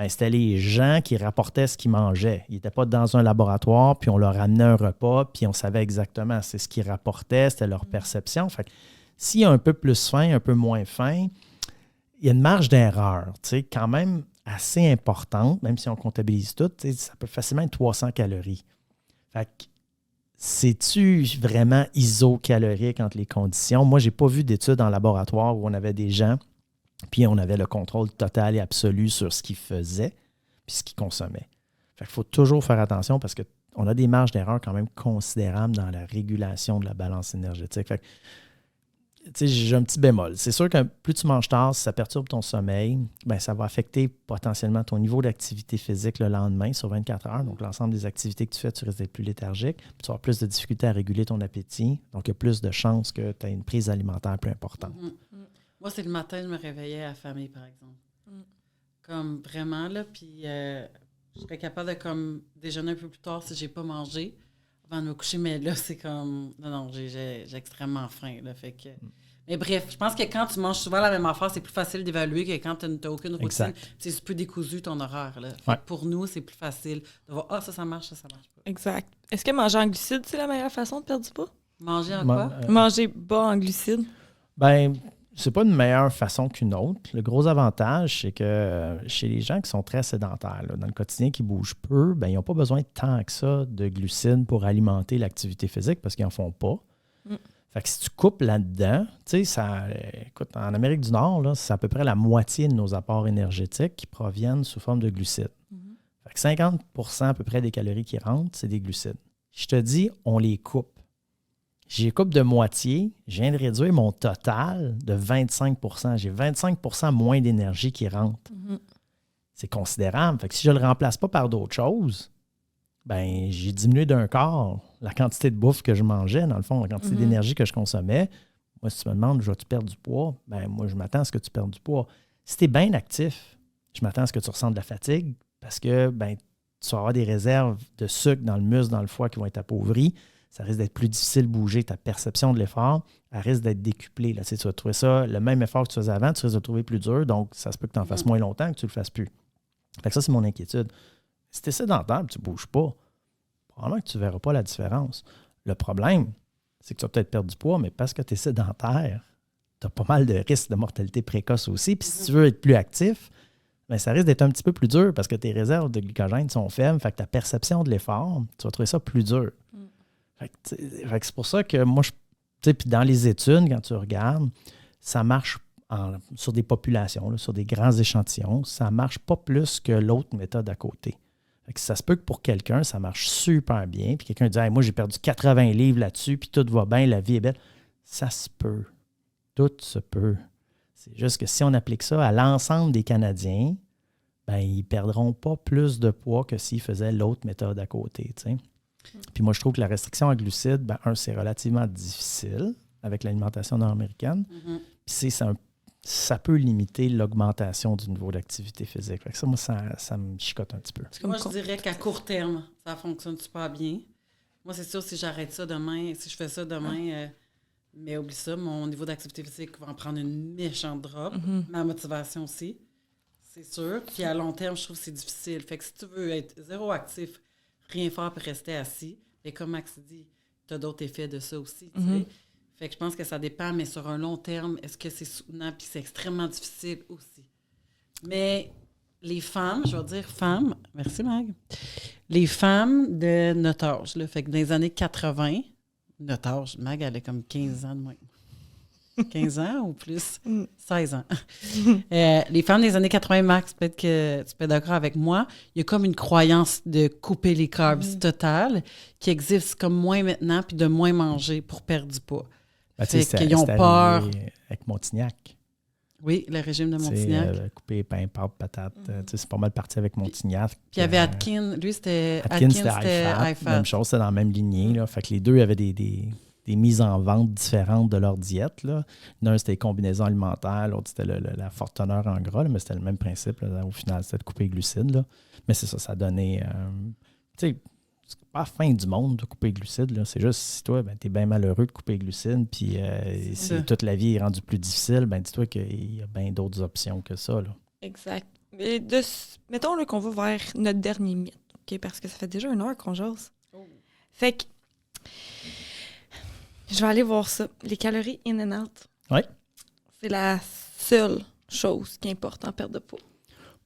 c'était les gens qui rapportaient ce qu'ils mangeaient. Ils n'étaient pas dans un laboratoire, puis on leur amenait un repas, puis on savait exactement c'est ce qu'ils rapportaient, c'était leur perception. Fait que s'il y a un peu plus faim, un peu moins faim, il y a une marge d'erreur, tu sais, quand même assez importante, même si on comptabilise tout, ça peut facilement être 300 calories. Fait que, c'est-tu vraiment isocalorique entre les conditions? Moi, je n'ai pas vu d'études en laboratoire où on avait des gens, puis on avait le contrôle total et absolu sur ce qu'ils faisaient puis ce qu'ils consommaient. Fait qu'il faut toujours faire attention parce qu'on a des marges d'erreur quand même considérables dans la régulation de la balance énergétique. Fait que, j'ai un petit bémol. C'est sûr que plus tu manges tard, si ça perturbe ton sommeil, ça va affecter potentiellement ton niveau d'activité physique le lendemain sur 24 heures. Donc, l'ensemble des activités que tu fais, tu risques d'être plus léthargique. Puis tu vas avoir plus de difficultés à réguler ton appétit. Donc, il y a plus de chances que tu aies une prise alimentaire plus importante. Moi, c'est le matin, je me réveillais affamée, par exemple. Comme vraiment, là. Puis, je serais capable de comme déjeuner un peu plus tard si j'ai pas mangé avant de me coucher, mais là, c'est comme... Non, j'ai extrêmement faim, là, fait que... Mais bref, je pense que quand tu manges souvent la même affaire, c'est plus facile d'évaluer que quand tu n'as aucune routine. Exact. C'est un peu décousu ton horaire, là. Ouais. Pour nous, c'est plus facile de voir, ça marche, ça marche pas. Exact. Est-ce que manger en glucides, c'est la meilleure façon de perdre du poids? Manger en quoi? Manger bas en glucides. C'est pas une meilleure façon qu'une autre. Le gros avantage, c'est que chez les gens qui sont très sédentaires, là, dans le quotidien, qui bougent peu, ils n'ont pas besoin tant que ça de glucides pour alimenter l'activité physique parce qu'ils n'en font pas. Fait que si tu coupes là-dedans, tu sais, écoute, en Amérique du Nord, là, c'est à peu près la moitié de nos apports énergétiques qui proviennent sous forme de glucides. Fait que 50% à peu près des calories qui rentrent, c'est des glucides. Je te dis, on les coupe. J'ai coupe de moitié, je viens de réduire mon total de 25%. J'ai 25% moins d'énergie qui rentre. C'est considérable. Fait que si je ne le remplace pas par d'autres choses, j'ai diminué d'un quart la quantité de bouffe que je mangeais, dans le fond, la quantité d'énergie que je consommais. Moi, si tu me demandes, vas-tu perdre du poids? Moi, je m'attends à ce que tu perdes du poids. Si tu es bien actif, je m'attends à ce que tu ressentes de la fatigue parce que tu vas avoir des réserves de sucre dans le muscle, dans le foie qui vont être appauvries. Ça risque d'être plus difficile de bouger. Ta perception de l'effort, elle risque d'être décuplée. Là, tu vas trouver ça, le même effort que tu faisais avant, tu risques de le trouver plus dur. Donc, ça se peut que tu en fasses moins longtemps que tu ne le fasses plus. Fait que ça, c'est mon inquiétude. Si tu es sédentaire et tu ne bouges pas, probablement que tu ne verras pas la différence. Le problème, c'est que tu vas peut-être perdre du poids, mais parce que tu es sédentaire, tu as pas mal de risques de mortalité précoce aussi. Puis si tu veux être plus actif, ça risque d'être un petit peu plus dur parce que tes réserves de glycogène sont faibles. Fait que ta perception de l'effort, tu vas trouver ça plus dur. Fait que c'est pour ça que moi, puis dans les études, quand tu regardes, ça marche sur des populations, là, sur des grands échantillons, ça ne marche pas plus que l'autre méthode à côté. Fait que ça se peut que pour quelqu'un, ça marche super bien, puis quelqu'un dit hey, « moi, j'ai perdu 80 livres là-dessus, puis tout va bien, la vie est belle. » Ça se peut. Tout se peut. C'est juste que si on applique ça à l'ensemble des Canadiens, ils ne perdront pas plus de poids que s'ils faisaient l'autre méthode à côté, tu sais. Puis moi, je trouve que la restriction à glucides, c'est relativement difficile avec l'alimentation nord-américaine. Puis ça peut limiter l'augmentation du niveau d'activité physique. Fait que ça, moi, ça me chicote un petit peu. Moi, je dirais qu'à court terme, ça fonctionne super bien. Moi, c'est sûr, si j'arrête ça demain, si je fais ça demain, mais oublie ça, mon niveau d'activité physique va en prendre une méchante drop. Ma motivation aussi, c'est sûr. Puis à long terme, je trouve que c'est difficile. Fait que si tu veux être zéro actif, rien faire pour rester assis. Et comme Max dit, tu as d'autres effets de ça aussi. Tu sais. Fait que je pense que ça dépend, mais sur un long terme, est-ce que c'est soutenable? Puis c'est extrêmement difficile aussi. Mais les femmes, je vais dire femmes, merci Mag, les femmes de notre âge, là, fait que dans les années 80, notre âge, Mag, elle a comme 15 ans de moins. 15 ans ou plus? 16 ans. Les femmes des années 80, Max, peut-être que tu peux être d'accord avec moi, il y a comme une croyance de couper les carbs totales qui existe comme moins maintenant, puis de moins manger pour perdre du poids. Ben, Fait c'est qu'ils ont peur. avec Montignac. Oui, le régime de Montignac. Couper pain, pâte, patate. C'est pas mal parti avec Montignac. Puis il y avait Atkins. Lui, c'était Atkins, c'était high fat. Même chose, c'était dans la même lignée. Là. Fait que les deux avaient des mises en vente différentes de leur diète. Là. L'un, c'était les combinaisons alimentaires. L'autre, c'était la forte teneur en gras. Là, mais c'était le même principe. Là. Au final, c'était de couper les glucides. Là. Mais c'est ça, ça donnait... tu sais, c'est pas la fin du monde de couper les glucides. Là. C'est juste, si toi, ben, t'es bien malheureux de couper les glucides, puis si toute la vie est rendue plus difficile, ben dis-toi qu'il y a bien d'autres options que ça. Là. Exact. Mais mettons là, qu'on va vers notre dernier mythe, OK? Parce que ça fait déjà 1 heure qu'on jase. Oh. Fait que je vais aller voir ça. Les calories in and out. Oui. C'est la seule chose qui importe en perte de poids.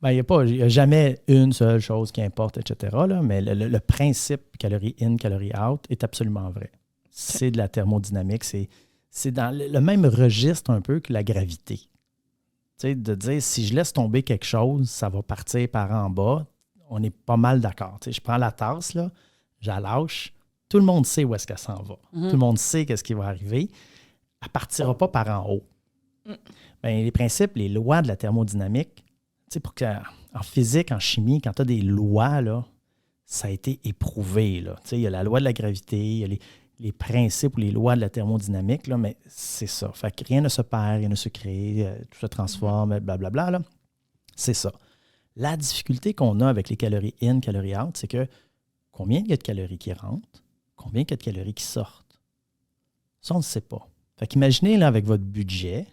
Ben, il n'y a jamais une seule chose qui importe, etc. Là, mais le principe calories in, calories out est absolument vrai. C'est de la thermodynamique. C'est dans le même registre un peu que la gravité. Tu sais, de dire, si je laisse tomber quelque chose, ça va partir par en bas. On est pas mal d'accord. Tu sais, je prends la tasse, là, je la lâche. Tout le monde sait où est-ce qu'elle s'en va. Tout le monde sait qu'est-ce qui va arriver. Elle ne partira pas par en haut. Ben, les principes, les lois de la thermodynamique, tu sais, pour en physique, en chimie, quand tu as des lois, là, ça a été éprouvé. Là. Tu sais, il y a la loi de la gravité, il y a les principes ou les lois de la thermodynamique, là, mais c'est ça. Fait que rien ne se perd, rien ne se crée, tout se transforme, blablabla. Là. C'est ça. La difficulté qu'on a avec les calories in, calories out, c'est que combien il y a de calories qui rentrent, combien il y a de calories qui sortent. Ça, on ne sait pas. Fait qu'imaginez, là, avec votre budget,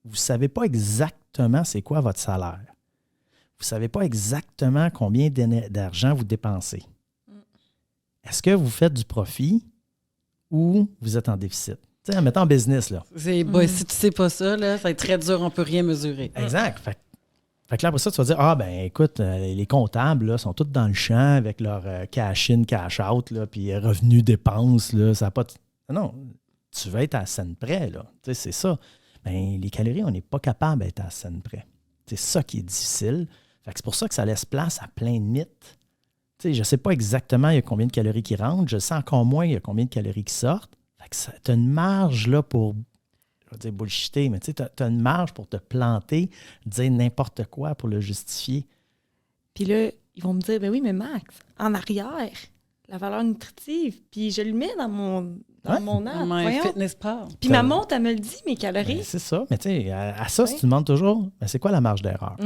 vous ne savez pas exactement c'est quoi votre salaire. Vous ne savez pas exactement combien d'argent vous dépensez. Est-ce que vous faites du profit ou vous êtes en déficit? Tu sais, en mettant en business, là. Si tu ne sais pas ça, là, ça va être très dur, on ne peut rien mesurer. Exact. Fait que là, après ça, tu vas dire, ah, ben écoute, les comptables là, sont tous dans le champ avec leur cash-in, cash-out, là, puis revenus, dépenses, là, ça n'a pas... Non, tu veux être à la scène près, là. Tu sais, c'est ça. Ben, les calories, on n'est pas capable d'être à la scène près. C'est ça qui est difficile. Fait que c'est pour ça que ça laisse place à plein de mythes. Tu sais, je ne sais pas exactement il y a combien de calories qui rentrent, je sais encore moins il y a combien de calories qui sortent. Fait que tu as une marge là pour... Je vais dire bullshiter, mais tu sais, tu as une marge pour te planter, dire n'importe quoi pour le justifier. Puis là, ils vont me dire, ben oui, mais Max, en arrière, la valeur nutritive, puis je le mets dans mon app. Fitness Pal. Puis ma montre, elle me le dit, mes calories. Ben, c'est ça, mais tu sais, à ça, si tu demandes toujours, ben, c'est quoi la marge d'erreur?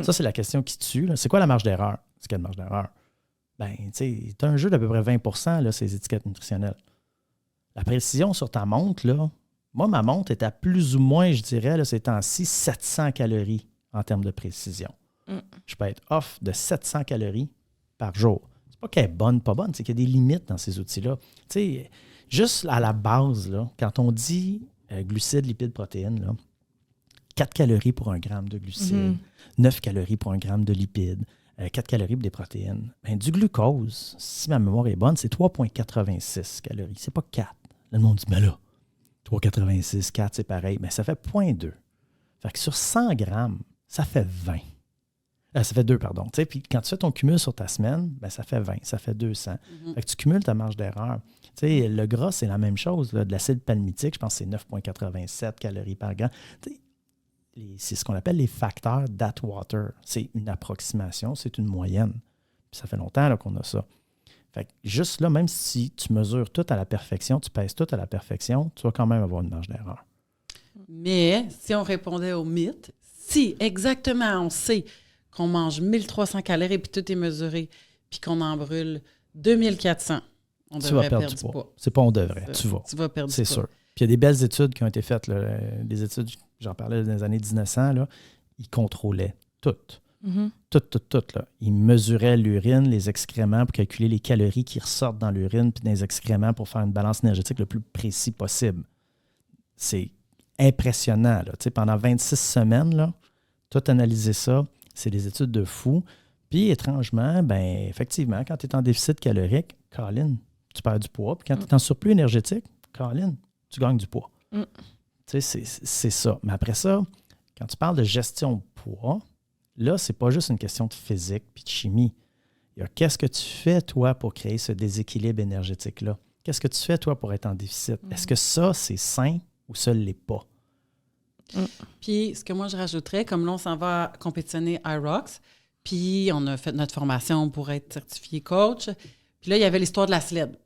Ça, c'est la question qui tue. Là. C'est quoi la marge d'erreur? C'est quelle marge d'erreur? Ben, tu sais, tu as un jeu d'à peu près 20 là, ces étiquettes nutritionnelles. La précision sur ta montre, là, moi, ma montre est à plus ou moins, je dirais, là, ces temps-ci, 700 calories en termes de précision. Je peux être off de 700 calories par jour. C'est pas qu'elle est bonne, pas bonne, c'est qu'il y a des limites dans ces outils-là. Tu sais, juste à la base, là, quand on dit glucides, lipides, protéines, là, 4 calories pour 1 gramme de glucides, 9 calories pour 1 gramme de lipides, 4 calories pour des protéines. Ben, du glucose, si ma mémoire est bonne, c'est 3,86 calories. C'est pas 4. Là, le monde dit, mais là, 3,86, 4, c'est pareil. Mais ça fait 0,2. Fait que sur 100 grammes, ça fait 20. Ça fait 2, pardon. Tu sais, puis quand tu fais ton cumul sur ta semaine, ben, ça fait 20, ça fait 200. Fait que tu cumules ta marge d'erreur. Tu sais, le gras, c'est la même chose. Là. De l'acide palmitique, je pense que c'est 9,87 calories par gramme. Tu sais, c'est ce qu'on appelle les facteurs d'Atwater. C'est une approximation, c'est une moyenne. Puis ça fait longtemps là, qu'on a ça. Fait que juste là, même si tu mesures tout à la perfection, tu pèses tout à la perfection, tu vas quand même avoir une marge d'erreur. Mais si on répondait au mythe, si exactement on sait qu'on mange 1300 calories puis tout est mesuré, puis qu'on en brûle 2400, on devrait perdre du poids. C'est pas on devrait, tu vas perdre du poids. C'est sûr. Puis il y a des belles études qui ont été faites, là, des études, j'en parlais dans les années 1900, là, ils contrôlaient tout. Tout. Là. Ils mesuraient l'urine, les excréments pour calculer les calories qui ressortent dans l'urine puis dans les excréments pour faire une balance énergétique le plus précis possible. C'est impressionnant. Là. Pendant 26 semaines, là, tout analyser ça, C'est des études de fou. Puis, étrangement, ben effectivement, quand tu es en déficit calorique, Colin, tu perds du poids. Puis quand tu es en surplus énergétique, Colin, tu gagnes du poids. Tu sais, c'est ça. Mais après ça, quand tu parles de gestion de poids, là, c'est pas juste une question de physique puis de chimie. Il y a qu'est-ce que tu fais, toi, pour créer ce déséquilibre énergétique-là? Qu'est-ce que tu fais, toi, pour être en déficit? Est-ce que ça, c'est sain ou ça ne l'est pas? Puis, ce que moi, je rajouterais, comme là, on s'en va compétitionner IROX, puis on a fait notre formation pour être certifié coach. Puis là, il y avait l'histoire de la sled.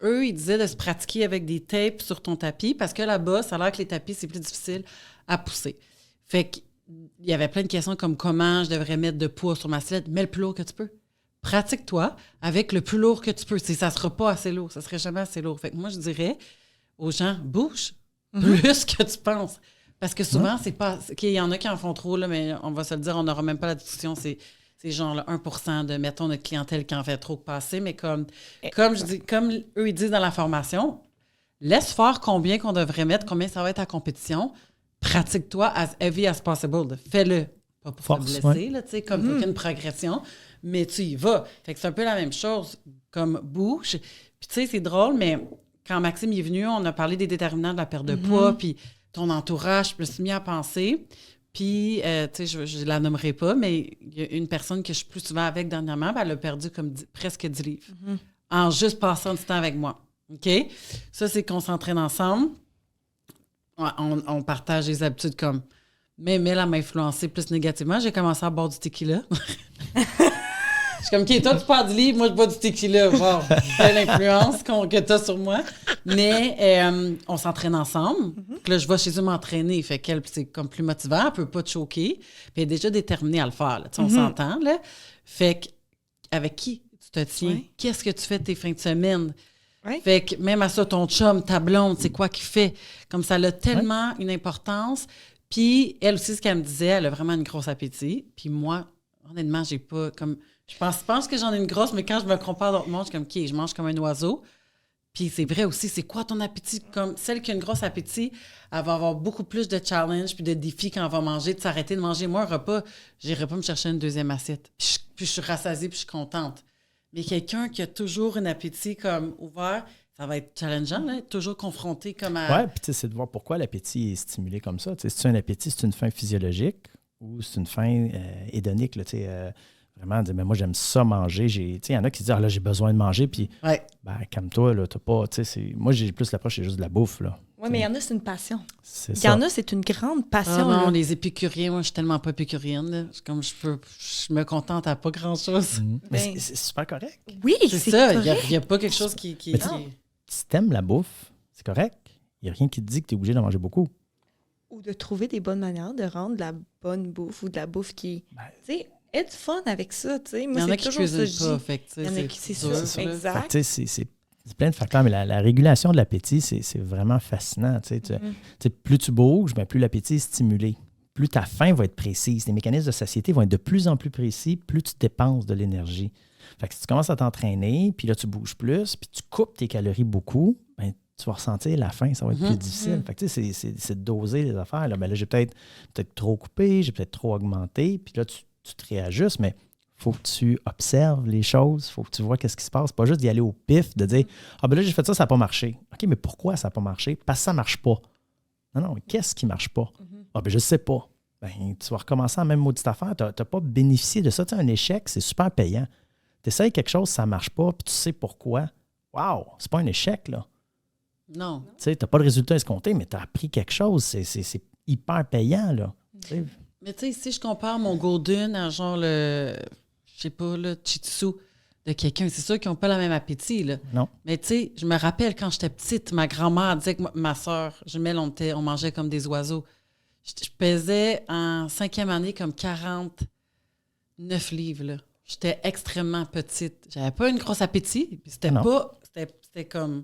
Eux, ils disaient de se pratiquer avec des tapes sur ton tapis parce que là-bas, ça a l'air que les tapis, c'est plus difficile à pousser. Fait qu'il y avait plein de questions comme comment je devrais mettre de poids sur ma sled. Mets le plus lourd que tu peux. Pratique-toi avec le plus lourd que tu peux. Ça ne sera pas assez lourd. Ça ne serait jamais assez lourd. Fait que moi, je dirais aux gens, bouge plus que tu penses. Parce que souvent, c'est pas... Il y en a qui en font trop, là, mais on va se le dire, on n'aura même pas la discussion. C'est genre le 1% de, mettons, notre clientèle qui en fait trop passer. Mais comme eux, ils disent dans la formation, laisse faire combien qu'on devrait mettre, combien ça va être à compétition. Pratique-toi as heavy as possible. Fais-le. Pas pour te blesser, là, tu sais, comme il y a une progression, mais tu y vas. Fait que c'est un peu la même chose, comme bouge. Puis tu sais, c'est drôle, mais quand Maxime est venu, on a parlé des déterminants de la perte de poids, puis ton entourage, je me suis mis à penser. Puis, tu sais, je la nommerai pas, mais il y a une personne que je suis plus souvent avec dernièrement, ben, elle a perdu comme presque 10 livres en juste passant du temps avec moi. OK? Ça, c'est qu'on s'entraîne ensemble. On partage des habitudes comme... Mais elle m'a influencé plus négativement. J'ai commencé à boire du tequila. Je suis comme, OK, toi, tu perds du livre, moi, je bois du tequila. Wow, belle influence que tu as sur moi. Mais on s'entraîne ensemble. Puis là, je vais chez eux m'entraîner. Fait qu'elle, c'est comme plus motivant. Elle ne peut pas te choquer. Puis elle est déjà déterminée à le faire. Là. On s'entend. Là. Fait qu'avec qui tu te tiens? Ouais. Qu'est-ce que tu fais de tes fins de semaine? Ouais. Fait que même à ça, ton chum, ta blonde, c'est quoi qu'il fait? Comme ça a tellement une importance. Puis elle aussi, ce qu'elle me disait, elle a vraiment une grosse appétit. Puis moi, honnêtement, j'ai pas comme... Je pense que j'en ai une grosse, mais quand je me compare à d'autres mondes, je suis comme, OK, je mange comme un oiseau. Puis c'est vrai aussi, c'est quoi ton appétit? Comme celle qui a une grosse appétit, elle va avoir beaucoup plus de challenges puis de défis quand elle va manger, de s'arrêter de manger. Moi, un repas, j'irai pas me chercher une deuxième assiette. Puis je suis rassasiée puis je suis contente. Mais quelqu'un qui a toujours un appétit comme ouvert, ça va être challengeant, là, toujours confronté comme à... Oui, puis tu sais, c'est de voir pourquoi l'appétit est stimulé comme ça. Tu sais, c'est un appétit, c'est une faim physiologique ou c'est une faim hédonique, là, tu sais... Vraiment, dire, mais moi, j'aime ça manger. Il y en a qui disent, là, j'ai besoin de manger. Puis, calme-toi, là, t'as pas. Moi, j'ai plus l'approche, c'est juste de la bouffe, là. Oui, mais il y en a, c'est une passion. Il y en a, c'est une grande passion. Ah non, les épicuriens, moi, je suis tellement pas épicurienne. Là. Comme je me contente à pas grand-chose. Mais c'est super correct. Oui, c'est ça. Il n'y a pas quelque chose qui Si t'aimes la bouffe, c'est correct. Il n'y a rien qui te dit que tu es obligé d'en manger beaucoup. Ou de trouver des bonnes manières de rendre de la bonne bouffe ou de la bouffe qui... tu sais, être fun avec ça, tu sais. Moi, c'est toujours ça. Il y en a qui c'est sûr. Exact. Tu sais, c'est plein de facteurs, mais la régulation de l'appétit, c'est vraiment fascinant. Tu sais, plus tu bouges, plus l'appétit est stimulé. Plus ta faim va être précise. Les mécanismes de satiété vont être de plus en plus précis, plus tu dépenses de l'énergie. Fait que si tu commences à t'entraîner, puis là, tu bouges plus, puis tu coupes tes calories beaucoup, tu vas ressentir la faim, ça va être plus difficile. Fait que, tu sais, c'est de doser les affaires. Là, là j'ai peut-être trop coupé, j'ai peut-être trop augmenté, puis là, tu te réajustes, mais il faut que tu observes les choses, il faut que tu vois qu'est-ce qui se passe. Pas juste d'y aller au pif, de dire « Ah, ben là, j'ai fait ça, ça n'a pas marché. » OK, mais pourquoi ça n'a pas marché? Parce que ça ne marche pas. Non, qu'est-ce qui ne marche pas? Ah, ben je ne sais pas. Ben, tu vas recommencer la même maudite affaire. Tu n'as pas bénéficié de ça. Tu sais, un échec, c'est super payant. Tu essaies quelque chose, ça ne marche pas, puis tu sais pourquoi. Wow, c'est pas un échec, là. Non. Tu sais, tu n'as pas de résultat escompté, mais tu as appris quelque chose. C'est hyper payant, là. Mais tu sais, si je compare mon Golden à genre le, je sais pas, le Chitsu de quelqu'un, c'est sûr qu'ils n'ont pas le même appétit, là. Non. Mais tu sais, je me rappelle quand j'étais petite, ma grand-mère disait que ma soeur, on mangeait comme des oiseaux. Je pesais en 5e année comme 49 livres, là. J'étais extrêmement petite. J'avais pas une grosse appétit. C'était comme...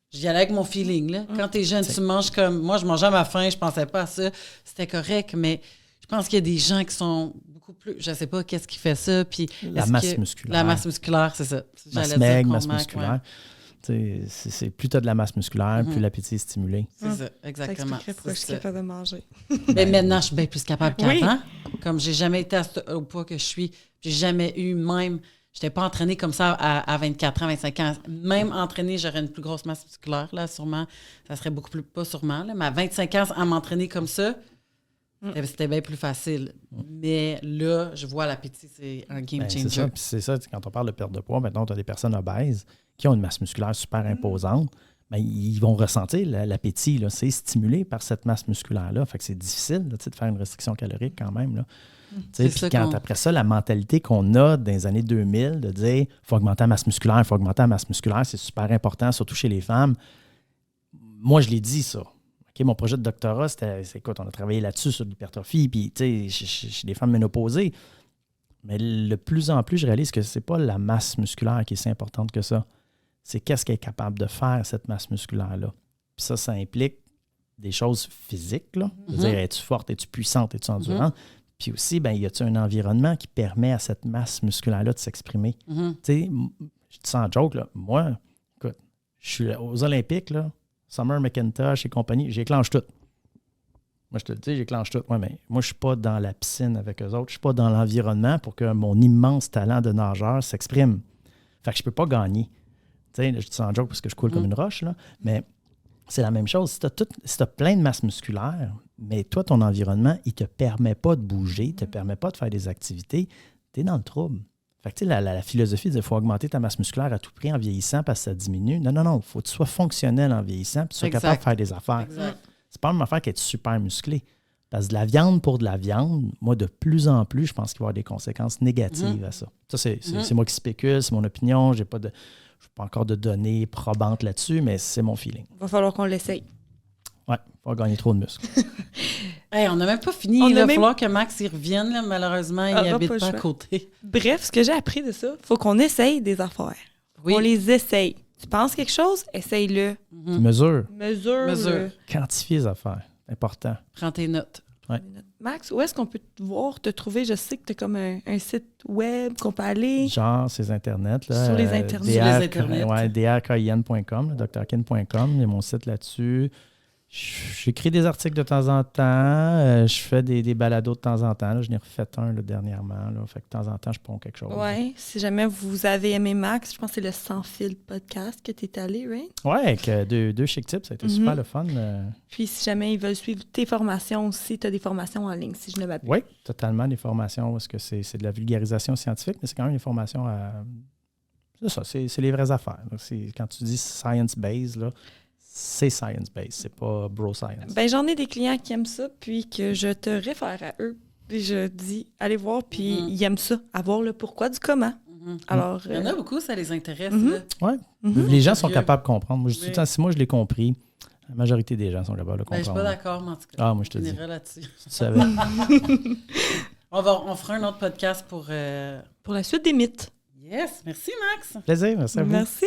J'y allais avec mon feeling, là. Quand t'es jeune, tu manges comme... Moi, je mangeais à ma faim, je pensais pas à ça. C'était correct, mais je pense qu'il y a des gens qui sont beaucoup plus... Je sais pas qu'est-ce qui fait ça, puis... La masse musculaire. La masse musculaire, c'est ça. Masse maigre, masse musculaire. Plus tu as de la masse musculaire, Mhm. plus l'appétit est stimulé. C'est ça, Ça exactement. expliquerait pourquoi je suis capable de manger. Mais maintenant, je suis bien plus capable Oui. qu'avant. Comme j'ai jamais été au poids que je suis, j'ai jamais eu même... Je n'étais pas entraînée comme ça à 24 ans, 25 ans. Même entraînée, j'aurais une plus grosse masse musculaire, là, sûrement. Ça serait beaucoup plus... Pas sûrement, là, mais à 25 ans, à m'entraîner comme ça, c'était bien plus facile. Mais là, je vois l'appétit, c'est un game Ben, changer. c'est ça. Puis c'est ça, quand on parle de perte de poids, maintenant, tu as des personnes obèses qui ont une masse musculaire super imposante. Ben, ils vont ressentir l'appétit. Là. C'est stimulé par cette masse musculaire-là. Fait que c'est difficile là, de faire une restriction calorique quand même. Là. C'est Puis ça quand après ça, la mentalité qu'on a dans les années 2000 de dire il faut augmenter la masse musculaire, il faut augmenter la masse musculaire, c'est super important, surtout chez les femmes. Moi, je l'ai dit ça. OK, mon projet de doctorat, écoute, on a travaillé là-dessus sur l'hypertrophie, puis chez les femmes ménopausées. Mais de plus en plus, je réalise que c'est pas la masse musculaire qui est si importante que ça. C'est qu'est-ce qu'elle est capable de faire, cette masse musculaire-là. Puis ça implique des choses physiques, là. C'est-à-dire, es-tu forte, es-tu puissante, es-tu endurante? Puis aussi, ben, y a-t-il un environnement qui permet à cette masse musculaire-là de s'exprimer? Tu sais, je dis ça en joke, là. Moi, écoute, je suis aux Olympiques, là, Summer McIntosh et compagnie, j'éclenche tout. Moi, je te le dis, j'éclenche tout. Ouais, mais moi, je ne suis pas dans la piscine avec eux autres. Je ne suis pas dans l'environnement pour que mon immense talent de nageur s'exprime. Fait que je ne peux pas gagner. Tu sais, je dis ça en joke parce que je coule comme une roche, là. Mais c'est la même chose. Si tu as plein de masse musculaire, mais toi, ton environnement, il ne te permet pas de bouger, il ne te permet pas de faire des activités, tu es dans le trouble. Fait que, tu sais, la philosophie, il faut augmenter ta masse musculaire à tout prix en vieillissant parce que ça diminue. Non. Il faut que tu sois fonctionnel en vieillissant puis que tu sois capable de faire des affaires. Exact. C'est pas une affaire qui est super musclé. Parce que de la viande pour de la viande, moi, de plus en plus, je pense qu'il va y avoir des conséquences négatives à ça. Ça, c'est moi qui spécule, c'est mon opinion. Je n'ai pas encore de données probantes là-dessus, mais c'est mon feeling. Il va falloir qu'on l'essaye. Ouais, il va gagner trop de muscles. Hey, on n'a même pas fini. Il va falloir que Max y revienne. Là. Malheureusement, il n'habite pas à côté. Bref, ce que j'ai appris de ça, il faut qu'on essaye des affaires. Oui. On les essaye. Tu penses quelque chose? Essaye-le. Tu mesures. Mesure. Quantifie les affaires. C'est important. Prends tes notes. Ouais. Max, où est-ce qu'on peut te voir, te trouver? Je sais que tu as comme un site web qu'on peut aller. Genre, ces internets. Là, Sur les internets. Sur les internets. Ouais, drkin.com, drkin.com. Il y a mon site là-dessus. J'écris des articles de temps en temps. Je fais des balados de temps en temps. Là, je n'ai refait un là, dernièrement. Là, fait que de temps en temps, je ponds quelque chose. Oui, si jamais vous avez aimé Max, je pense que c'est le Sans Fil podcast que tu es allé, right? Oui, avec deux chic tips. Ça a été super le fun. Puis si jamais ils veulent suivre tes formations aussi, tu as des formations en ligne, si je ne m'abuse. Oui, totalement des formations parce que c'est de la vulgarisation scientifique, mais c'est quand même des formations à... C'est ça, c'est les vraies affaires. Là. Quand tu dis science-based, là, c'est science-based, c'est pas bro-science. Ben, j'en ai des clients qui aiment ça, puis que je te réfère à eux. Puis je dis, allez voir, puis ils aiment ça, avoir le pourquoi du comment. Alors, Il y en a beaucoup, ça les intéresse. Ouais. Les gens sont capables de comprendre. Moi, je dis tout le temps, si moi je l'ai compris, la majorité des gens sont capables de Ben, je comprendre. suis pas d'accord, mais en tout cas. Ah, moi je te dis. là-dessus. Tu savais. On fera un autre podcast pour... pour la suite des mythes. Yes, merci Max. Plaisir, merci à vous. Merci.